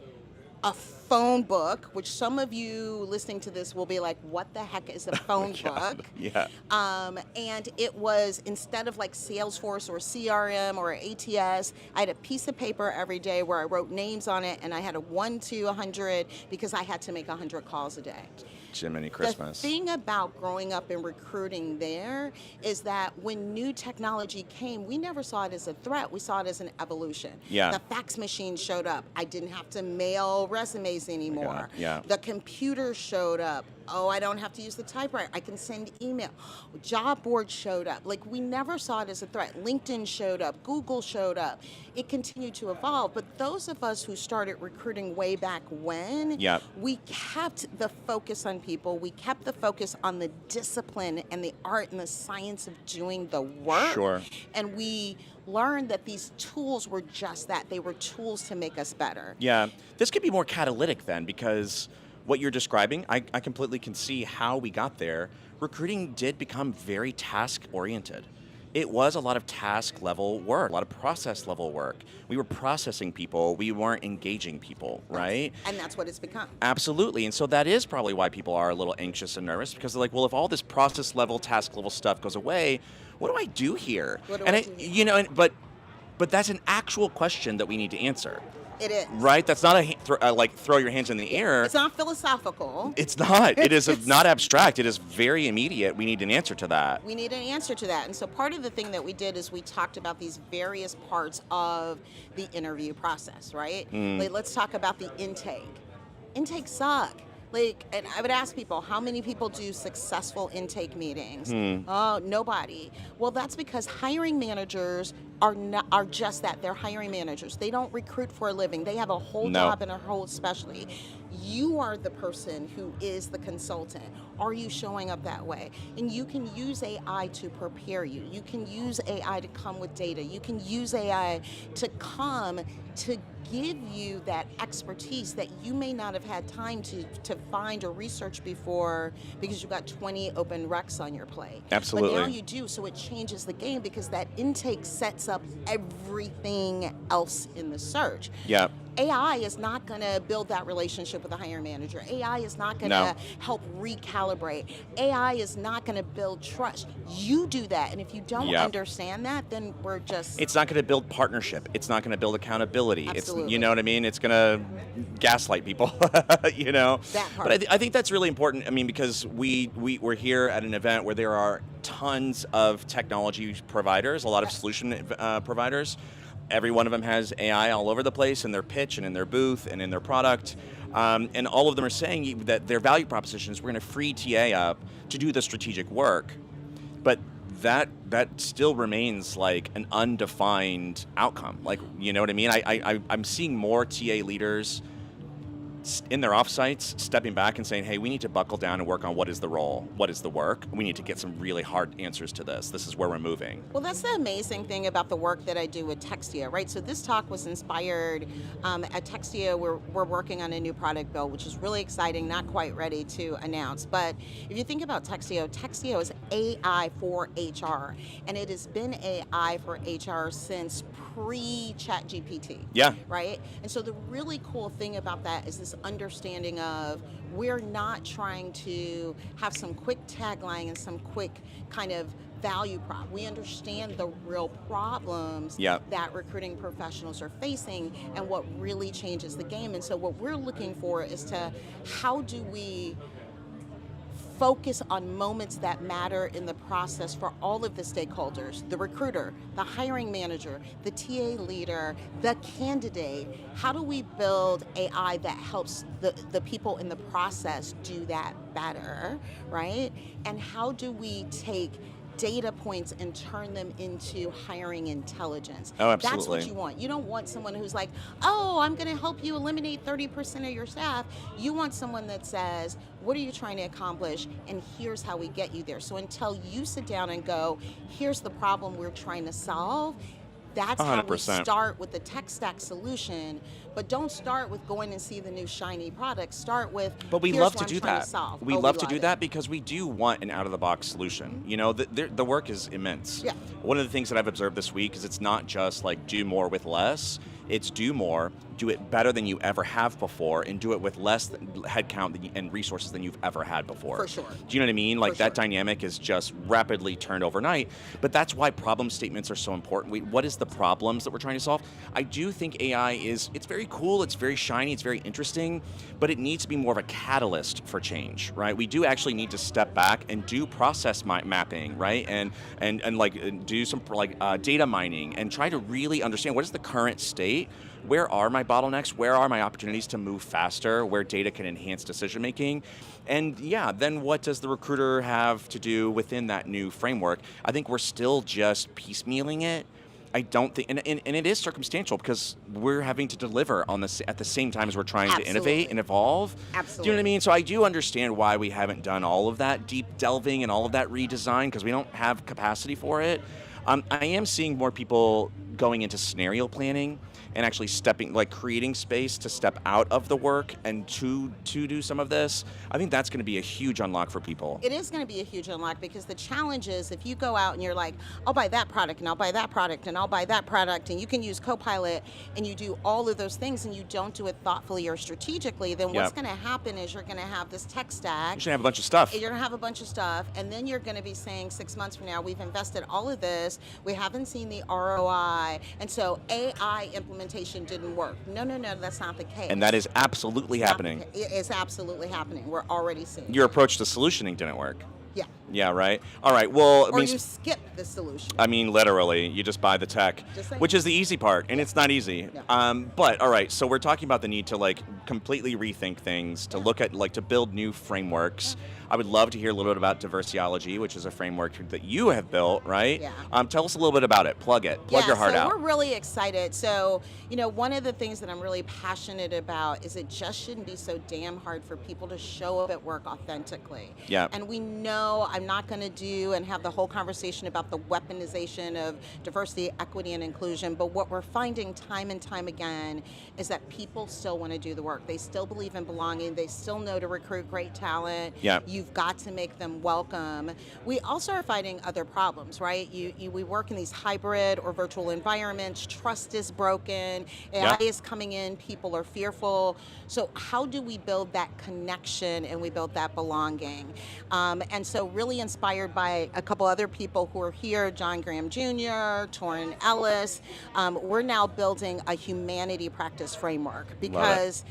a phone book, which some of you listening to this will be like, what the heck is a phone book? Yeah. And it was, instead of like Salesforce or CRM or ATS, I had a piece of paper every day where I wrote names on it, and I had a 1 to 100 because I had to make 100 calls a day. Jiminy Christmas. The thing about growing up in recruiting there is that when new technology came, we never saw it as a threat. We saw it as an evolution. Yeah. The fax machine showed up. I didn't have to mail resumes anymore. Yeah. The computer showed up. Oh, I don't have to use the typewriter. I can send email. Job board showed up. Like, we never saw it as a threat. LinkedIn showed up. Google showed up. It continued to evolve. But those of us who started recruiting way back when, Yep. we kept the focus on people. We kept the focus on the discipline and the art and the science of doing the work. Sure. And we learned that these tools were just that. They were tools to make us better. Yeah. This could be more catalytic then, because what you're describing, I completely can see how we got there. Recruiting did become very task-oriented. It was a lot of task-level work, a lot of process-level work. We were processing people. We weren't engaging people, right? And that's what it's become. Absolutely. And so that is probably why people are a little anxious and nervous, because they're like, well, if all this process-level, task-level stuff goes away, what do I do here? What do and I do here? You know, but But that's an actual question that we need to answer. It is. Right? That's not like throw your hands in the air. It's not philosophical. It's not. It is not abstract. It is very immediate. We need an answer to that. We need an answer to that. And so part of the thing that we did is we talked about these various parts of the interview process, right? Like, let's talk about the intake. Intakes suck. Like, and I would ask people, how many people do successful intake meetings? Oh, nobody. Well, that's because hiring managers are just that. They're hiring managers. They don't recruit for a living. They have a whole job and a whole specialty. You are the person who is the consultant. Are you showing up that way? And you can use AI to prepare you. You can use AI to come with data. You can use AI to come to give you that expertise that you may not have had time to find or research before because you've got 20 open recs on your plate. Absolutely. But now you do, so it changes the game because that intake sets up everything else in the search. Yeah. AI is not going to build that relationship with the hiring manager. AI is not going to help recalibrate. AI is not going to build trust. You do that, and if you don't understand that, then we're just... It's not going to build partnership. It's not going to build accountability. Absolutely. It's, you know what I mean? It's going to gaslight people, you know? That part. But I think that's really important, I mean, because we're here at an event where there are tons of technology providers, a lot of solution providers. Every one of them has AI all over the place in their pitch and in their booth and in their product. And all of them are saying that their value proposition is we're going to free TA up to do the strategic work. But that still remains like an undefined outcome. Like, you know what I mean? I'm seeing more TA leaders in their offsites stepping back and saying, hey, we need to buckle down and work on what is the role, what is the work. We need to get some really hard answers to this. This is where we're moving. Well, that's the amazing thing about the work that I do with Textia, right? So this talk was inspired at Textia. We're working on a new product build, which is really exciting, not quite ready to announce. But if you think about Textia is AI for HR, and it has been AI for HR since pre-ChatGPT. Yeah. Right? And so the really cool thing about that is this understanding of we're not trying to have some quick tagline and some quick kind of value prop. We understand the real problems that recruiting professionals are facing and what really changes the game. And so what we're looking for is to how do we focus on moments that matter in the process for all of the stakeholders, the recruiter, the hiring manager, the TA leader, the candidate. How do we build AI that helps the people in the process do that better, right? And how do we take data points and turn them into hiring intelligence? Oh, absolutely. That's what you want. You don't want someone who's like, oh, I'm going to help you eliminate 30% of your staff. You want someone that says, what are you trying to accomplish? And here's how we get you there. So until you sit down and go, here's the problem we're trying to solve, that's 100%. How we start with the tech stack solution, but don't start with going and see the new shiny product. Start with, but we here's love what to I'm do trying that. To solve. We love to do that because we do want an out-of-the-box solution. You know, the work is immense. Yeah. One of the things that I've observed this week is it's not just like do more with less. It's do more, do it better than you ever have before, and do it with less headcount and resources than you've ever had before. For sure. Do you know what I mean? Like that dynamic is just rapidly turned overnight. But that's why problem statements are so important. What is the problems that we're trying to solve? I do think AI it's very cool, it's very shiny, it's very interesting, but it needs to be more of a catalyst for change, right? We do actually need to step back and do process mapping, right? And like do some like data mining and try to really understand what is the current state. Where are my bottlenecks? Where are my opportunities to move faster? Where data can enhance decision making? And yeah, then what does the recruiter have to do within that new framework? I think we're still just piecemealing it. I don't think, and it is circumstantial because we're having to deliver on this at the same time as we're trying to innovate and evolve. Absolutely. Do you know what I mean? So I do understand why we haven't done all of that deep delving and all of that redesign because we don't have capacity for it. I am seeing more people going into scenario planning and actually creating space to step out of the work and to do some of this. I think that's going to be a huge unlock for people. It is going to be a huge unlock because the challenge is if you go out and you're like, I'll buy that product and I'll buy that product and I'll buy that product and you can use Copilot and you do all of those things and you don't do it thoughtfully or strategically, then what's going to happen is you're going to have this tech stack. You're going to have a bunch of stuff. You're going to have a bunch of stuff and then you're going to be saying 6 months from now, we've invested all of this, we haven't seen the ROI AI, and so AI implementation didn't work. No, that's not the case. And that is absolutely happening. It's absolutely happening. We're already seeing Your it. approach to solutioning didn't work. Yeah. Yeah, right. All right. Well, Or you skip the solution. I mean, literally, you just buy the tech, which is the easy part, and it's not easy. But all right, so we're talking about the need to like completely rethink things, to look at like to build new frameworks. I would love to hear a little bit about Diversiology, which is a framework that you have built, right? Yeah. Tell us a little bit about it. Plug your heart out. We're really excited. So, one of the things that I'm really passionate about is it just shouldn't be so damn hard for people to show up at work authentically. Yeah. And we know I'm not going to do and have the whole conversation about the weaponization of diversity, equity, and inclusion, but what we're finding time and time again is that people still want to do the work. They still believe in belonging. They still know to recruit great talent. Yeah. You've got to make them welcome. We also are fighting other problems, right? We work in these hybrid or virtual environments. Trust is broken. AI is coming in. People are fearful. So how do we build that connection and we build that belonging? And so really inspired by a couple other people who are here, John Graham Jr., Torrin Ellis, we're now building a humanity practice framework because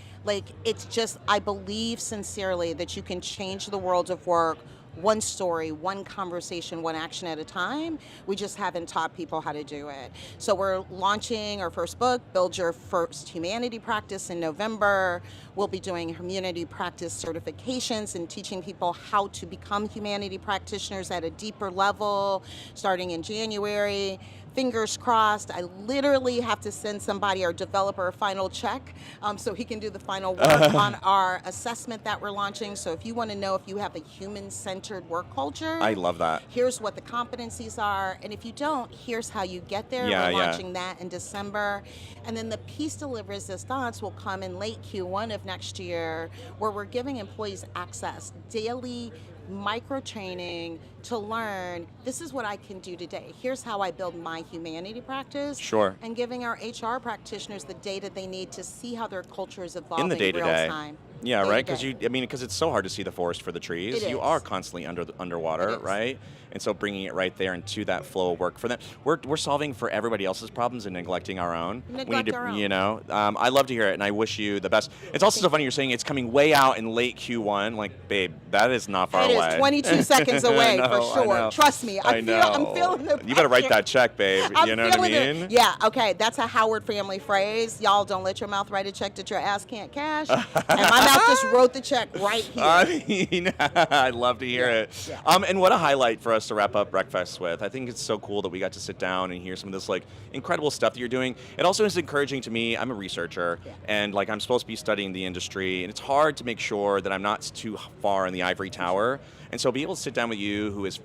it's just, I believe sincerely that you can change the world of work one story, one conversation, one action at a time. We just haven't taught people how to do it. So we're launching our first book, Build Your First Humanity Practice, in November. We'll be doing humanity practice certifications and teaching people how to become humanity practitioners at a deeper level starting in January. Fingers crossed. I literally have to send somebody, our developer, a final check so he can do the final work on our assessment that we're launching. So if you want to know if you have a human-centered work culture, I love that. Here's what the competencies are. And if you don't, here's how you get there. We're launching that in December. And then the piece de la resistance will come in late Q1 of next year, where we're giving employees access, daily micro training to learn, this is what I can do today. Here's how I build my humanity practice. Sure. And giving our HR practitioners the data they need to see how their culture is evolving in the day-to-day. real time. Yeah, right. Because it's so hard to see the forest for the trees. You are constantly underwater, right? And so bringing it right there into that flow of work for them. We're solving for everybody else's problems and neglecting our own. We need to, I love to hear it, and I wish you the best. It's also so funny you're saying it's coming way out in late Q1. Like, babe, that is not far away. It is 22 seconds away for sure. Trust me. I'm feeling the pressure. You better write that check, babe. You know what I mean? Yeah. Okay. That's a Howard family phrase. Y'all don't let your mouth write a check that your ass can't cash. And my mouth just wrote the check right here. I mean, I'd love to hear it. Yeah. And what a highlight for us to wrap up RecFest with. I think it's so cool that we got to sit down and hear some of this like incredible stuff that you're doing. It also is encouraging to me. I'm a researcher, and like I'm supposed to be studying the industry, and it's hard to make sure that I'm not too far in the ivory tower. And so be able to sit down with you, who is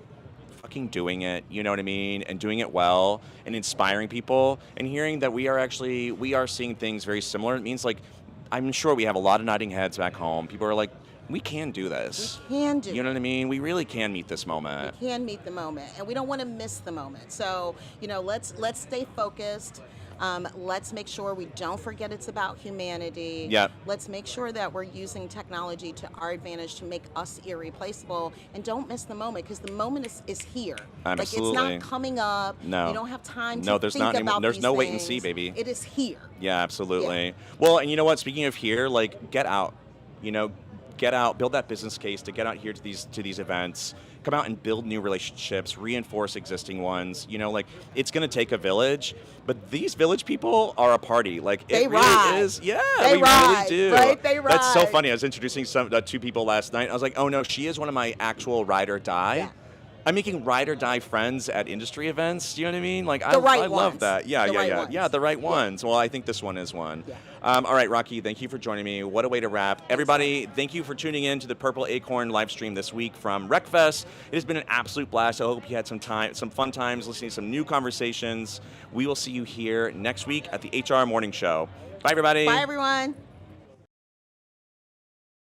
fucking doing it, you know what I mean, and doing it well, and inspiring people, and hearing that we are seeing things very similar. It means like I'm sure we have a lot of nodding heads back home. People are like, we can do this. We can do it. You know what I mean? We really can meet this moment. We can meet the moment, and we don't want to miss the moment. So, let's stay focused. Let's make sure we don't forget it's about humanity. Yep. Let's make sure that we're using technology to our advantage to make us irreplaceable, and don't miss the moment, because the moment is here. Absolutely. Like, it's not coming up. No. You don't have time to there's think not about anymore. There's these no wait and things. see, baby. It is here. Yeah, absolutely. Yeah. Well, and you know what? Speaking of here, like, get out. Get out, build that business case to get out here to these events, come out and build new relationships, reinforce existing ones. It's going to take a village, but these village people are a party. Like, they it ride. really is. Yeah, they we ride, really do. Right? They ride. That's so funny. I was introducing two people last night. I was like, oh no, she is one of my actual ride or die. Yeah. I'm making ride or die friends at industry events. Do you know what I mean? Like, I ones. love that. Yeah, the right ones. Yeah, the right ones. Well, I think this one is one. Yeah. All right, Rocky, thank you for joining me. What a way to wrap. Everybody, thank you for tuning in to the Purple Acorn live stream this week from RecFest. It has been an absolute blast. I hope you had some fun times listening to some new conversations. We will see you here next week at the HR Morning Show. Bye, everybody. Bye, everyone.